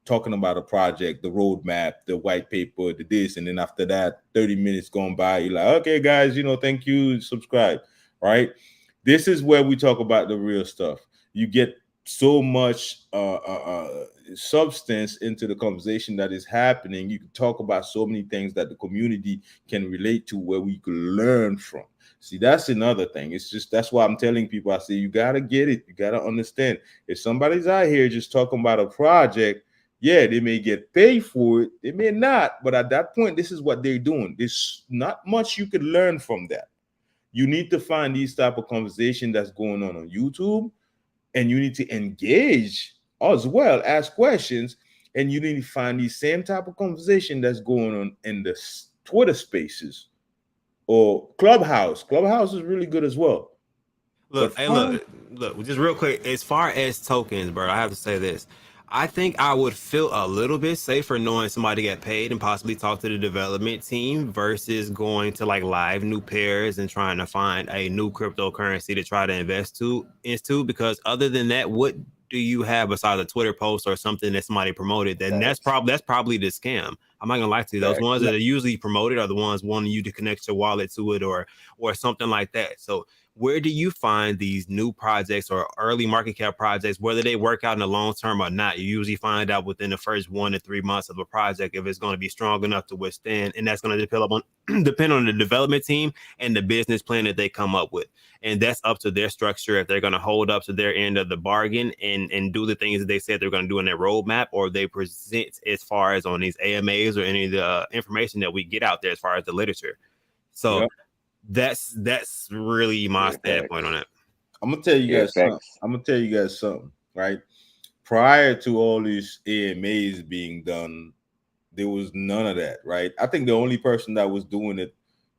talking about a project, the roadmap, the white paper, the this, and then after that, 30 minutes gone by, you're like, okay, guys, thank you, subscribe, right? This is where we talk about the real stuff. You get so much substance into the conversation that is happening. You can talk about so many things that the community can relate to, where we could learn from. See, that's another thing. It's just that's why I'm telling people. I say you gotta get it. You gotta understand. If somebody's out here just talking about a project, yeah, they may get paid for it. They may not, but at that point, this is what they're doing. There's not much you could learn from that. You need to find these type of conversation that's going on YouTube, and you need to engage as well, ask questions, and you need to find these same type of conversation that's going on in the Twitter spaces or Clubhouse. Clubhouse is really good as well. Look, hey, look, just real quick, as far as tokens, bro, I have to say this. I think I would feel a little bit safer knowing somebody get paid and possibly talk to the development team versus going to like live new pairs and trying to find a new cryptocurrency to try to invest into. Because other than that, what do you have besides a Twitter post or something that somebody promoted? Then that's probably the scam. I'm not gonna lie to you. Those ones that are usually promoted are the ones wanting you to connect your wallet to it or something like that. So where do you find these new projects or early market cap projects, whether they work out in the long term or not? You usually find out within the first 1 to 3 months of a project if it's going to be strong enough to withstand, and that's going to depend on the development team and the business plan that they come up with. And that's up to their structure if they're going to hold up to their end of the bargain and do the things that they said they're going to do in their roadmap, or they present as far as on these AMAs or any of the information that we get out there as far as the literature. So yep. That's really my standpoint on it. I'm gonna tell you guys something. Right? Prior to all these AMAs being done, there was none of that. Right? I think the only person that was doing it,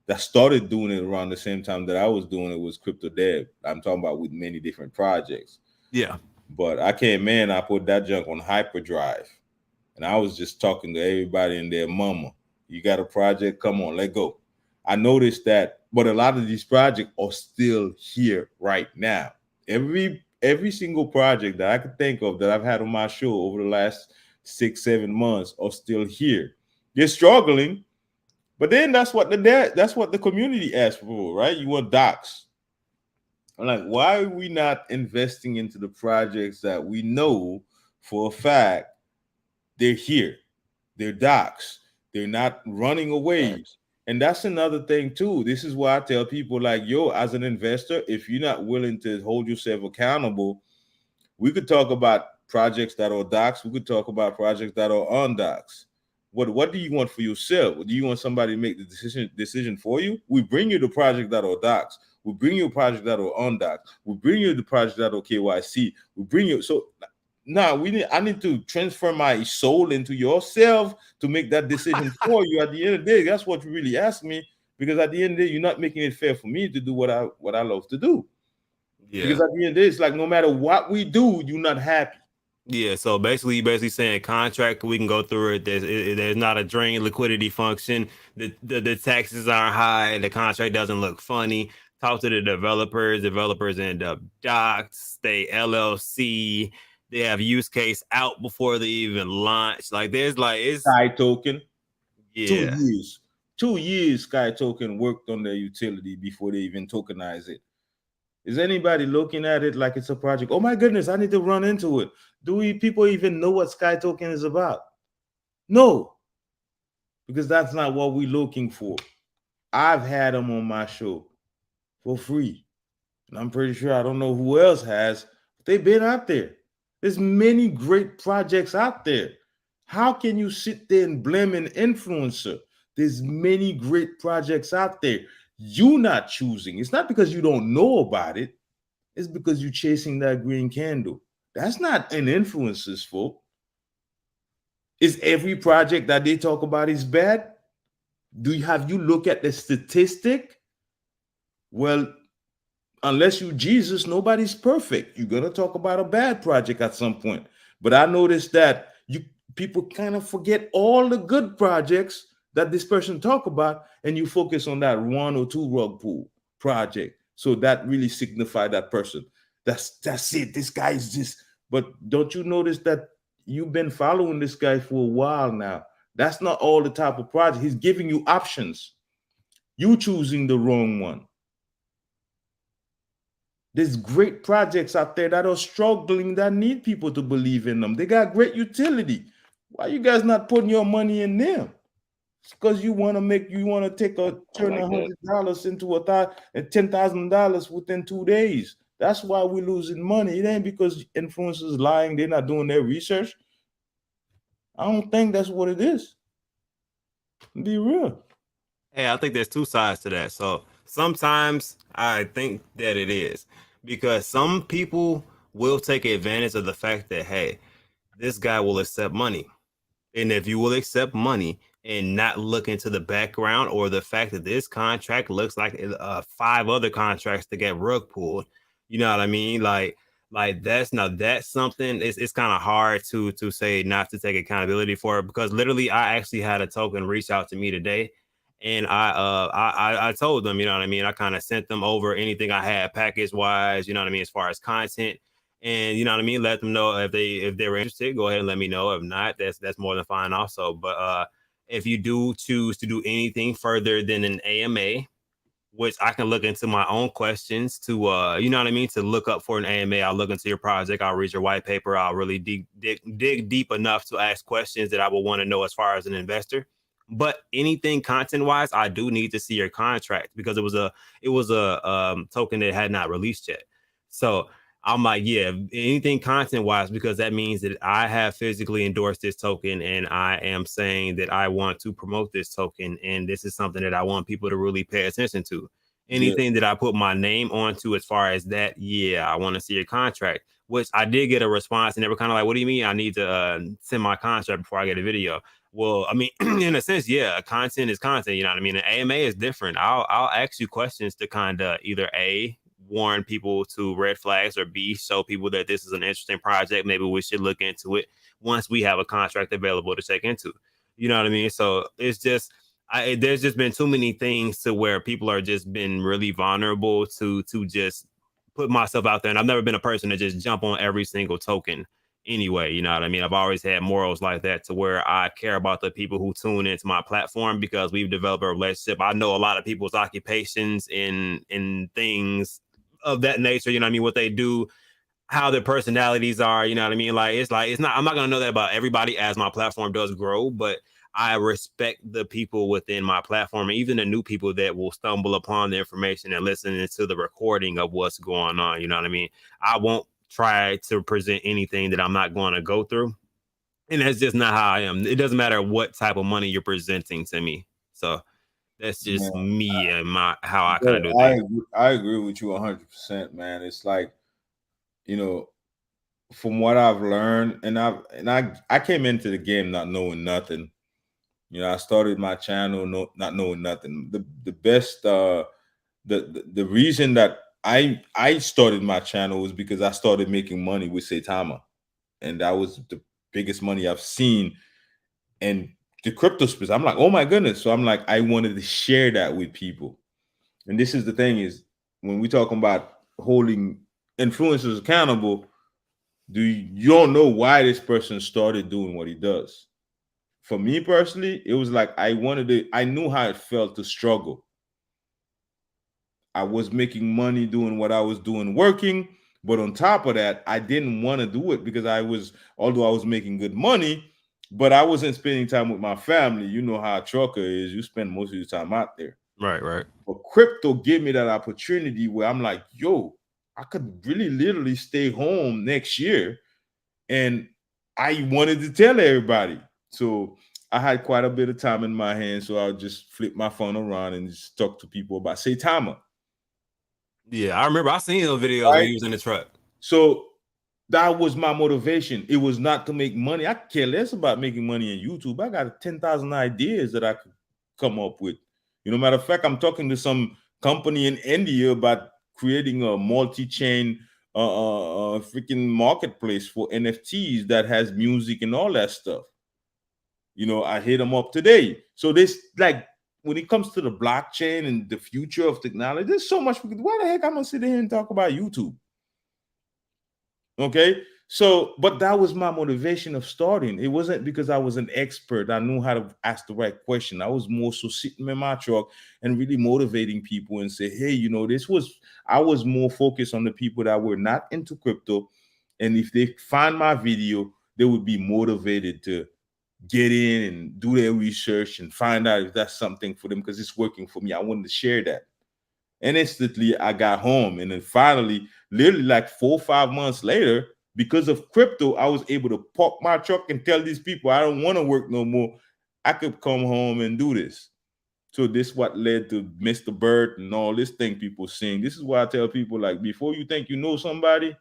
that started doing it around the same time that I was doing it, was Crypto Dev. I'm talking about with many different projects. Yeah. But I put that junk on hyperdrive, and I was just talking to everybody and their mama. You got a project? Come on, let go. I noticed that, but a lot of these projects are still here right now. Every single project that I could think of that I've had on my show over the last 6-7 months are still here. They're struggling, but then that's what the community asks for, right? You want docs. I'm like, why are we not investing into the projects that we know for a fact they're here? They're docs. They're not running away. Thanks. And that's another thing too. This is why I tell people like, yo, as an investor, if you're not willing to hold yourself accountable, we could talk about projects that are docs. We could talk about projects that are on docs. What do you want for yourself? Do you want somebody to make the decision for you? We bring you the project that are docs. We bring you a project that are on docs. We bring you the project that are KYC. We bring you so. Now I need to transfer my soul into yourself to make that decision for you. At the end of the day, that's what you really ask me, because at the end of the day, you're not making it fair for me to do what I love to do. Yeah. Because at the end of the day, it's like no matter what we do, you're not happy. Yeah, so basically saying contract, we can go through it. There's not a drain liquidity function. The taxes aren't high. The contract doesn't look funny. Talk to the developers end up docs, they LLC. They have use case out before they even launch. Like there's like it's Sky Token. Yeah. 2 years Sky Token worked on their utility before they even tokenize it. Is anybody looking at it like it's a project? Oh my goodness, I need to run into it. Do people even know what Sky Token is about? No. Because that's not what we're looking for. I've had them on my show for free. And I'm pretty sure I don't know who else has, but they've been out there. There's many great projects out there. How can you sit there and blame an influencer? There's many great projects out there. You not choosing. It's not because you don't know about it. It's because you're chasing that green candle. That's not an influencer's fault. Is every project that they talk about is bad? Have you look at the statistic? Well, unless you Jesus, nobody's perfect. You're gonna talk about a bad project at some point. But I noticed that people kind of forget all the good projects that this person talk about, and you focus on that 1 or 2 rug pull project. So that really signify that person. That's it. This guy is just. But don't you notice that you've been following this guy for a while now? That's not all the type of project. He's giving you options. You choosing the wrong one. There's great projects out there that are struggling that need people to believe in them. They got great utility. Why you guys not putting your money in them? It's because you want to turn $100 into $10,000 within 2 days. That's why we're losing money. It ain't because influencers lying, they're not doing their research. I don't think that's what it is. Be real. Hey, I think there's 2 sides to that. So sometimes I think that it is because some people will take advantage of the fact that, hey, this guy will accept money. And if you will accept money and not look into the background or the fact that this contract looks like 5 other contracts to get rug pulled, you know what I mean? Like that's something. It's kind of hard to say not to take accountability for it because literally I actually had a token reach out to me today. And I told them, you know what I mean? I kind of sent them over anything I had package wise, you know what I mean, as far as content. And you know what I mean, let them know if they were interested, go ahead and let me know. If not, that's more than fine also. But if you do choose to do anything further than an AMA, which I can look into my own questions to you know what I mean, to look up for an AMA, I'll look into your project, I'll read your white paper, I'll really dig deep enough to ask questions that I will want to know as far as an investor. But anything content wise, I do need to see your contract because it was a token that had not released yet. So I'm like, yeah, anything content wise, because that means that I have physically endorsed this token and I am saying that I want to promote this token. And this is something that I want people to really pay attention to. Anything that I put my name onto as far as that, yeah, I want to see your contract, which I did get a response and they were kind of like, what do you mean I need to send my contract before I get a video? Well, I mean, in a sense, yeah, content is content. You know what I mean? An AMA is different. I'll ask you questions to kind of either A, warn people to red flags, or B, show people that this is an interesting project. Maybe we should look into it once we have a contract available to check into. You know what I mean? So it's just, there's just been too many things to where people are just been really vulnerable to just put myself out there. And I've never been a person to just jump on every single token anyway. You know what I mean? I've always had morals like that to where I care about the people who tune into my platform because we've developed a relationship. I know a lot of people's occupations in things of that nature, you know what I mean, what they do, how their personalities are, you know what I mean? It's not, I'm not going to know that about everybody as my platform does grow, but I respect the people within my platform, and even the new people that will stumble upon the information and listen to the recording of what's going on. You know what I mean? I won't try to present anything that I'm not going to go through. And that's just not how I am. It doesn't matter what type of money you're presenting to me. So that's just me and how I kind of do things. I agree with you 100%, man. It's like, from what I've learned, and I came into the game not knowing nothing. I started my channel not knowing nothing. The best the reason that I started my channel was because I started making money with Saitama, and that was the biggest money I've seen in the crypto space. I'm like, oh my goodness! So I'm like, I wanted to share that with people. And this is the thing is, when we talking about holding influencers accountable, you don't know why this person started doing what he does. For me personally, it was like I knew how it felt to struggle. I was making money doing what I was doing working, but on top of that, I didn't want to do it because although I was making good money, but I wasn't spending time with my family. You know how a trucker is. You spend most of your time out there. Right. But crypto gave me that opportunity where I'm like, yo, I could really literally stay home next year. And I wanted to tell everybody. So I had quite a bit of time in my hands. So I'll just flip my phone around and just talk to people about say timer. Yeah, I remember I seen those videos when Right. he was in the truck. So that was my motivation. It was not to make money. I care less about making money on YouTube. I got 10,000 ideas that I could come up with. You know, matter of fact, I'm talking to some company in India about creating a multi-chain freaking marketplace for NFTs that has music and all that stuff. You know, I hit them up today. So this, like, when it comes to the blockchain and the future of technology, there's so much. Why the heck I'm gonna sit here and talk about YouTube? Okay. So, but that was my motivation of starting. It wasn't because I was an expert. I knew how to ask the right question. I was more so sitting in my truck and really motivating people and say, hey, you know, I was more focused on the people that were not into crypto. And if they find my video, they would be motivated to get in and do their research and find out if that's something for them because it's working for me. I wanted to share that. And instantly I got home. And then finally, literally like 4 or 5 months later, because of crypto, I was able to park my truck and tell these people I don't want to work no more. I could come home and do this. So this is what led to Mr. Bird and all this thing people sing. This is why I tell people, like, before you think you know somebody,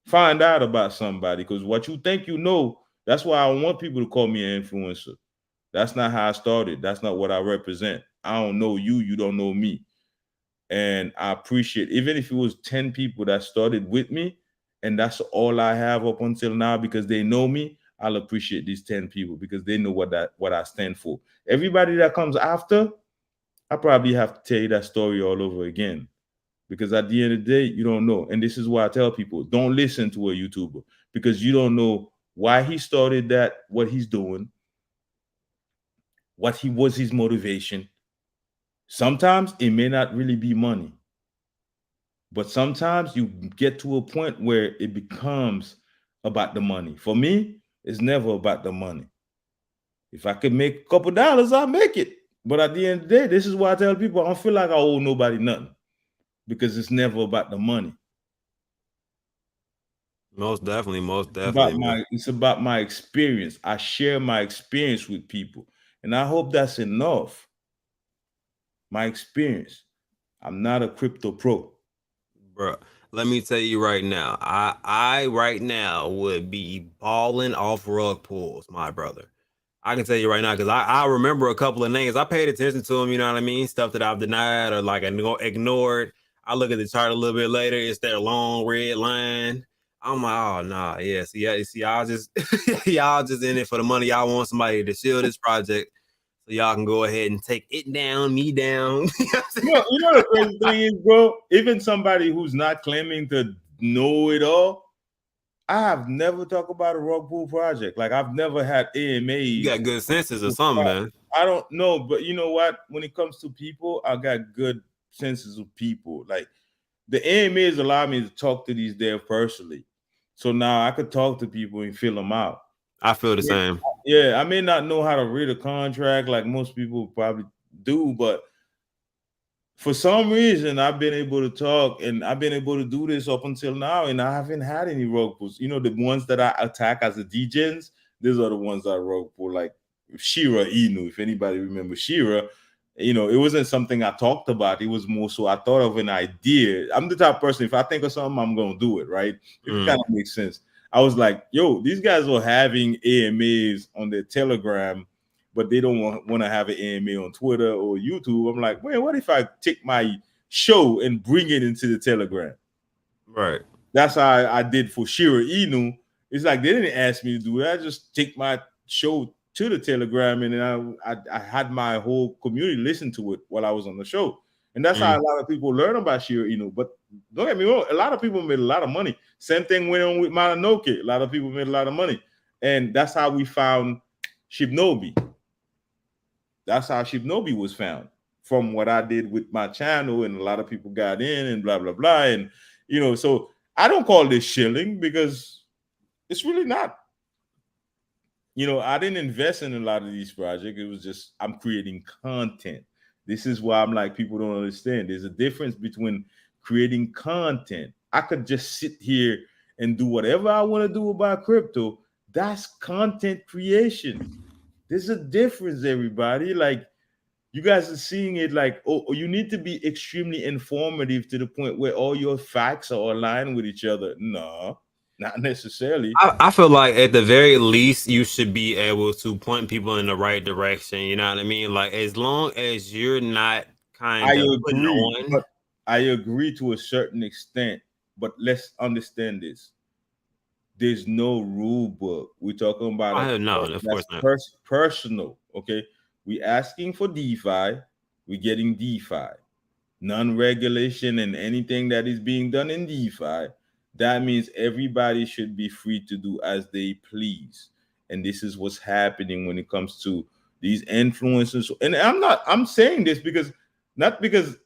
find out about somebody. Because what you think you know, that's why I want people to call me an influencer. That's not how I started. That's not what I represent. I don't know you. You don't know me. And I appreciate, even if it was 10 people that started with me, and that's all I have up until now because they know me, I'll appreciate these 10 people because they know what I stand for. Everybody that comes after, I probably have to tell you that story all over again. Because at the end of the day, you don't know. And this is why I tell people, don't listen to a YouTuber because you don't know why he started that, what he's doing, what he was his motivation. Sometimes it may not really be money. But sometimes you get to a point where it becomes about the money. For me, it's never about the money. If I could make a couple dollars, I'll make it. But at the end of the day, this is why I tell people I don't feel like I owe nobody nothing because it's never about the money. Most definitely, man. It's about my experience. I share my experience with people. And I hope that's enough. My experience. I'm not a crypto pro. Bro, let me tell you right now. I right now would be balling off rug pulls, my brother. I can tell you right now because I remember a couple of names. I paid attention to them. You know what I mean? Stuff that I've denied or like ignored. I look at the chart a little bit later. It's their long red line. I'm like, oh nah, yeah. See, y'all just y'all just in it for the money. Y'all want somebody to shield this project so y'all can go ahead and take it down, me down. You know the crazy thing is, bro, even somebody who's not claiming to know it all, I have never talked about a rug pull project. Like I've never had AMAs. You got good senses or something, man. I don't know, but you know what? When it comes to people, I got good senses of people. Like the AMAs allow me to talk to these devs personally. So now I could talk to people and fill them out. I feel the same. Yeah, I may not know how to read a contract like most people probably do, but for some reason I've been able to talk and I've been able to do this up until now, and I haven't had any rug pulls. You know, the ones that I attack as a DJs, these are the ones I rug pull, like Shira Inu. If anybody remembers Shira, you know, it wasn't something I talked about. It was more so I thought of an idea. I'm the type of person, if I think of something, I'm gonna do it, right? If it kind of makes sense. I was like, yo, these guys are having AMAs on their Telegram, but they don't want to have an AMA on Twitter or YouTube. I'm like, man, what if I take my show and bring it into the Telegram? Right. That's how I did for Shira Inu. It's like they didn't ask me to do it. I just take my show to the Telegram, and then I had my whole community listen to it while I was on the show. And that's how a lot of people learn about Shira Inu. But don't get me wrong, a lot of people made a lot of money. Same thing went on with Mononoke. A lot of people made a lot of money. And that's how we found Shibnobi. That's how Shibnobi was found, from what I did with my channel, and a lot of people got in and blah, blah, blah. And, you know, so I don't call this shilling because it's really not. You know, I didn't invest in a lot of these projects. It was just I'm creating content. This is why I'm like, people don't understand. There's a difference between creating content. I could just sit here and do whatever I want to do about crypto. That's content creation. There's a difference, everybody. Like, you guys are seeing it like, oh, you need to be extremely informative to the point where all your facts are aligned with each other. No, not necessarily. I feel like at the very least you should be able to point people in the right direction. You know what I mean? Like, as long as you're not kind I of putting agree, on. but I agree to a certain extent. But let's understand this. There's no rule book. We're talking about No, of course not. personal. Okay, we asking for DeFi, we're getting DeFi. Non-regulation and anything that is being done in DeFi, that means everybody should be free to do as they please. And this is what's happening when it comes to these influencers. And I'm saying this because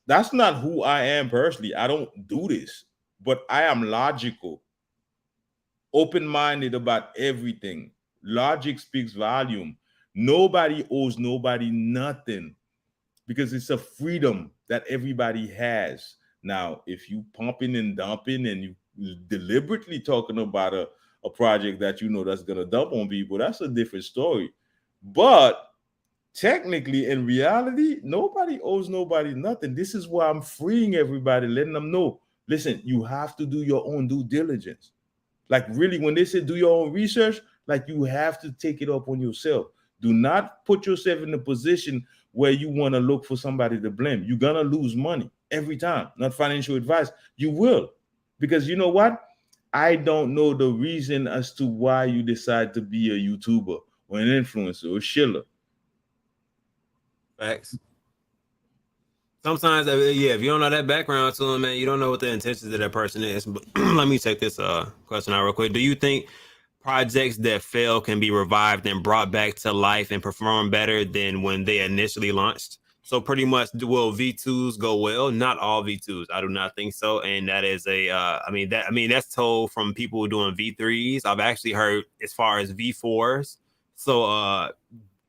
that's not who I am personally. I don't do this, but I am logical, open-minded about everything. Logic speaks volume. Nobody owes nobody nothing, because it's a freedom that everybody has. Now, if you pumping and dumping and you deliberately talking about a project that you know that's gonna dump on people, that's a different story. But technically, in reality, nobody owes nobody nothing. This is why I'm freeing everybody, letting them know, listen, you have to do your own due diligence. Like, really, when they say do your own research, like, you have to take it up on yourself. Do not put yourself in a position where you want to look for somebody to blame. You're going to lose money every time. Not financial advice. You will. Because you know what? I don't know the reason as to why you decide to be a YouTuber or an influencer or shiller. Facts. Sometimes, yeah, if you don't know that background to them, man, you don't know what the intentions of that person is. But let me check this question out real quick. Do you think projects that fail can be revived and brought back to life and perform better than when they initially launched? So pretty much, will V2s go well? Not all V2s. I do not think so. And that is that's told from people doing V3s. I've actually heard as far as V4s. So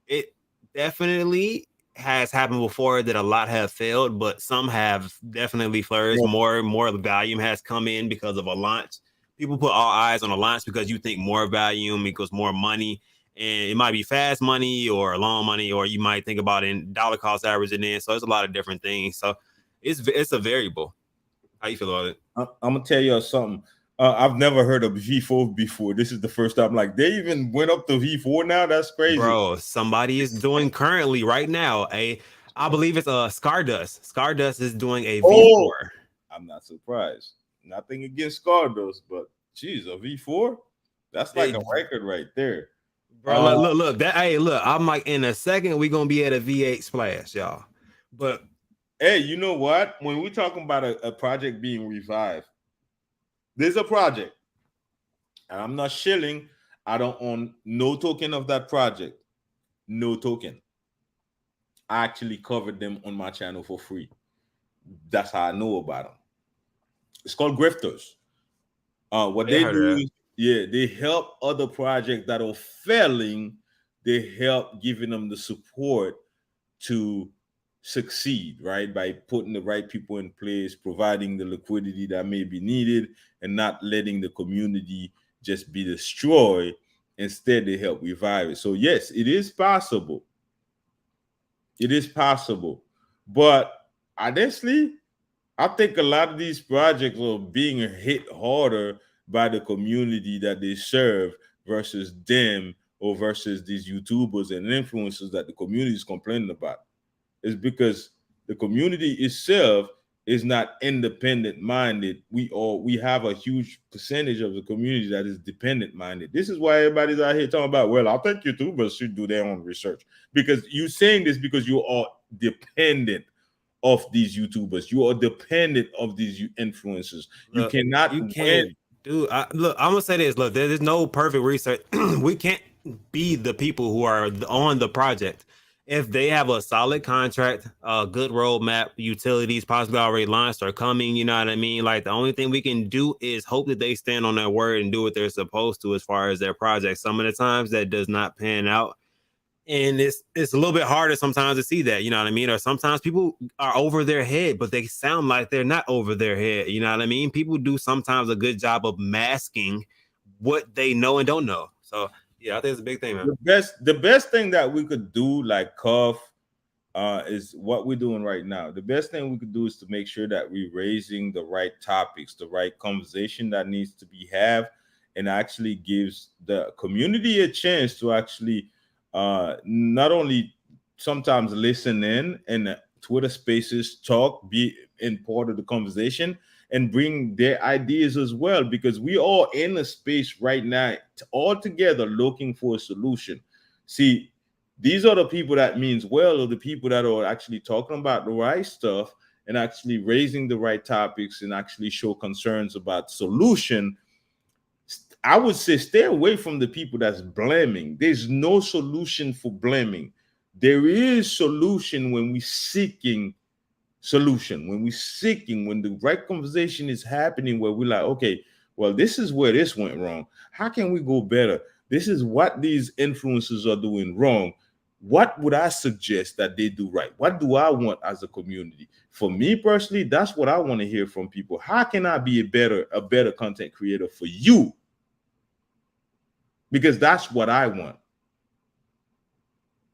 it definitely has happened before that a lot have failed, but some have definitely flourished. Yeah. More volume has come in because of a launch. People put all eyes on a launch because you think more volume equals more money, and it might be fast money or long money, or you might think about in dollar cost averaging in. So it's a lot of different things. So it's a variable. How you feel about it? I'm gonna tell you something. I've never heard of V4 before. This is the first time. Like, they even went up to V4 now. That's crazy, bro. Somebody is doing currently right now I believe it's Stardust. Stardust is doing a V4. I'm not surprised. Nothing against Stardust, but geez, a V4? That's like a record right there. Bro, look. I'm like, in a second, we're gonna be at a V8 splash, y'all. But hey, you know what? When we're talking about a project being revived, there's a project, and I'm not shilling. I don't own no token of that project. No token. I actually covered them on my channel for free. That's how I know about them. It's called grifters. What they do is, they help other projects that are failing. They help giving them the support to succeed, right? By putting the right people in place, providing the liquidity that may be needed, and not letting the community just be destroyed. Instead, they help revive it. So yes, it is possible. It is possible. But honestly, I think a lot of these projects are being hit harder by the community that they serve versus them, or versus these YouTubers and influencers that the community is complaining about. Is because the community itself is not independent minded. We have a huge percentage of the community that is dependent minded. This is why everybody's out here talking about, well, I think YouTubers should do their own research, because you're saying this because you are dependent of these YouTubers. You are dependent of these influencers. You cannot win. Dude, I'm gonna say this. Look, there's no perfect research. We can't be the people who are on the project. If they have a solid contract, a good roadmap, utilities possibly already launched or coming, you know what I mean? Like, the only thing we can do is hope that they stand on their word and do what they're supposed to as far as their project. Some of the times that does not pan out. And it's a little bit harder sometimes to see that, you know what I mean? Or sometimes people are over their head, but they sound like they're not over their head, you know what I mean? People do sometimes a good job of masking what they know and don't know. So yeah, I think it's a big thing, man. The best thing that we could do, like Cuff, is what we're doing right now. The best thing we could do is to make sure that we're raising the right topics, the right conversation that needs to be had, and actually gives the community a chance to actually not only sometimes listen in and Twitter Spaces talk, be in part of the conversation, and bring their ideas as well, because we all in a space right now all together looking for a solution. See, these are the people that means well, or the people that are actually talking about the right stuff and actually raising the right topics and actually show concerns about solution. I would say stay away from the people that's blaming. There's no solution for blaming. There is solution when we seeking solution, when we seeking, when the right conversation is happening, where we're like, okay, well, this is where this went wrong. How can we go better? This is what these influencers are doing wrong. What would I suggest that they do right? What do I want as a community? For me personally, that's what I want to hear from people. How can I be a better content creator for you? Because that's what I want.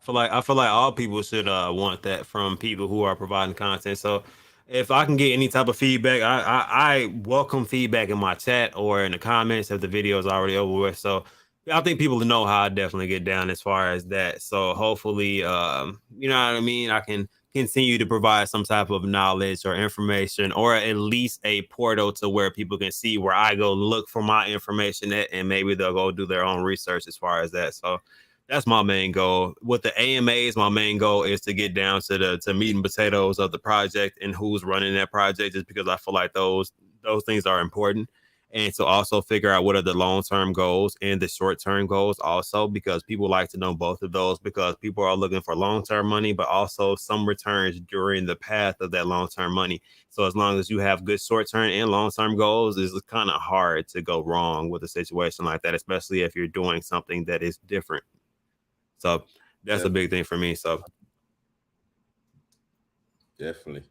I feel like all people should want that from people who are providing content. So if I can get any type of feedback, I welcome feedback in my chat or in the comments if the video is already over with. So I think people know how I definitely get down as far as that. So hopefully, you know what I mean, I can continue to provide some type of knowledge or information, or at least a portal to where people can see where I go look for my information at, and maybe they'll go do their own research as far as that. So that's my main goal. With the AMAs, my main goal is to get down to the meat and potatoes of the project and who's running that project, just because I feel like those things are important. And to also figure out what are the long-term goals and the short-term goals also, because people like to know both of those, because people are looking for long-term money, but also some returns during the path of that long-term money. So as long as you have good short-term and long-term goals, it's kind of hard to go wrong with a situation like that, especially if you're doing something that is different. So that's a big thing for me. So Definitely.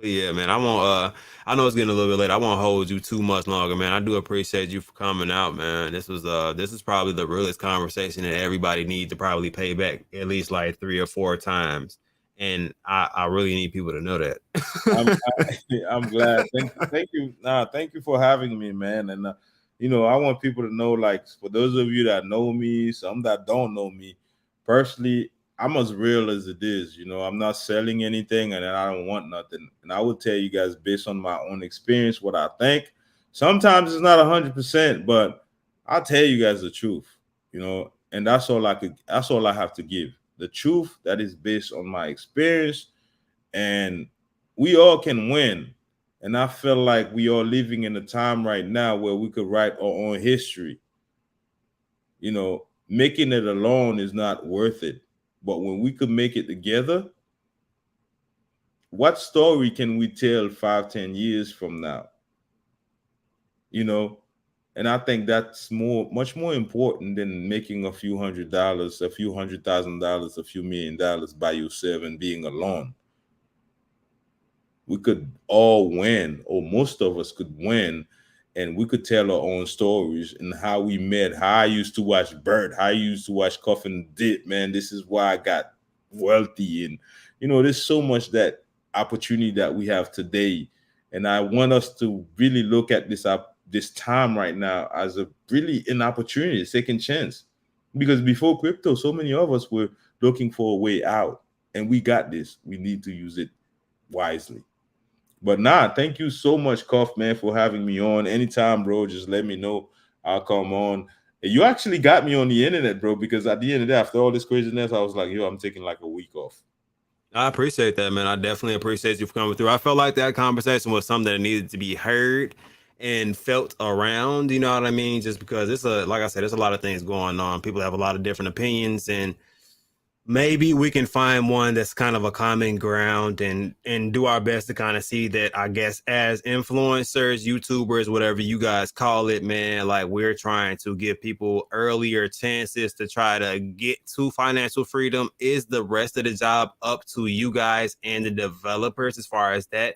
but yeah, man, I won't I know it's getting a little bit late. I won't hold you too much longer, man. I do appreciate you for coming out, man. This is probably the realest conversation that everybody needs to probably pay back at least like 3 or 4 times. And I really need people to know that. I'm glad. Thank you. Nah, thank you for having me, man. And I want people to know, like, for those of you that know me, some that don't know me personally, I'm as real as it is. I'm not selling anything, and I don't want nothing. And I will tell you guys based on my own experience what I think. Sometimes it's not 100%, but I'll tell you guys the truth. And that's all I could. That's all I have to give. The truth that is based on my experience, and we all can win. And I feel like we are living in a time right now where we could write our own history. Making it alone is not worth it. But when we could make it together, what story can we tell 5, 10 years from now? And I think that's much more important than making a few $100, a few $100,000, a few $1,000,000 by yourself and being alone. We could all win, or most of us could win, and we could tell our own stories and how we met, how I used to watch Bert, how I used to watch Coffin Dip, man. This is why I got wealthy. And there's so much that opportunity that we have today. And I want us to really look at this time right now as a really an opportunity, a second chance. Because before crypto, so many of us were looking for a way out. And we got this. We need to use it wisely. But thank you so much, Cuff, man, for having me on. Anytime, bro, just let me know. I'll come on. You actually got me on the internet, bro, because at the end of the day, after all this craziness, I was like, yo, I'm taking like a week off. I appreciate that, man. I definitely appreciate you for coming through. I felt like that conversation was something that needed to be heard and felt around, you know what I mean? Just because like I said, there's a lot of things going on. People have a lot of different opinions, and maybe we can find one that's kind of a common ground and do our best to kind of see that, I guess, as influencers, YouTubers, whatever you guys call it, man, like we're trying to give people earlier chances to try to get to financial freedom. Is the rest of the job up to you guys and the developers as far as that?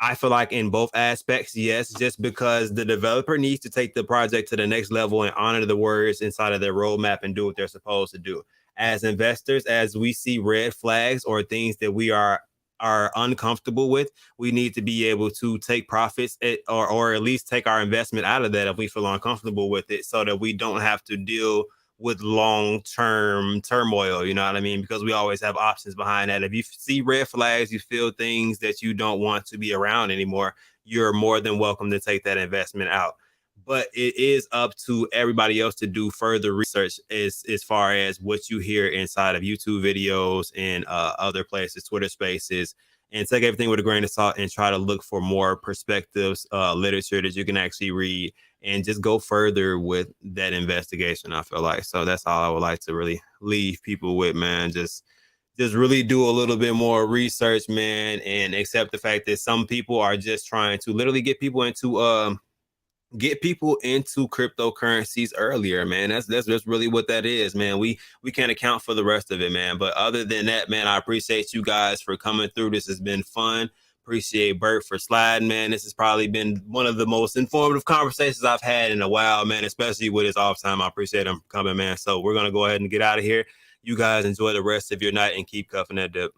I feel like in both aspects, yes, just because the developer needs to take the project to the next level and honor the words inside of their roadmap and do what they're supposed to do. As investors, as we see red flags or things that we are uncomfortable with, we need to be able to take profits or at least take our investment out of that if we feel uncomfortable with it, so that we don't have to deal with long-term turmoil, you know what I mean? Because we always have options behind that. If you see red flags, you feel things that you don't want to be around anymore, you're more than welcome to take that investment out. But it is up to everybody else to do further research as far as what you hear inside of YouTube videos and other places, Twitter spaces, and take everything with a grain of salt and try to look for more perspectives, literature that you can actually read, and just go further with that investigation. I feel like, so that's all I would like to really leave people with, man. Just really do a little bit more research, man, and accept the fact that some people are just trying to literally get people into cryptocurrencies earlier, man. That's really what that is, man. We can't account for the rest of it, man. But other than that, man, I appreciate you guys for coming through. This has been fun. Appreciate Bert for sliding, man. This has probably been one of the most informative conversations I've had in a while, man, especially with his off time. I appreciate him coming, man. So we're gonna go ahead and get out of here. You guys enjoy the rest of your night and keep cuffing that dip.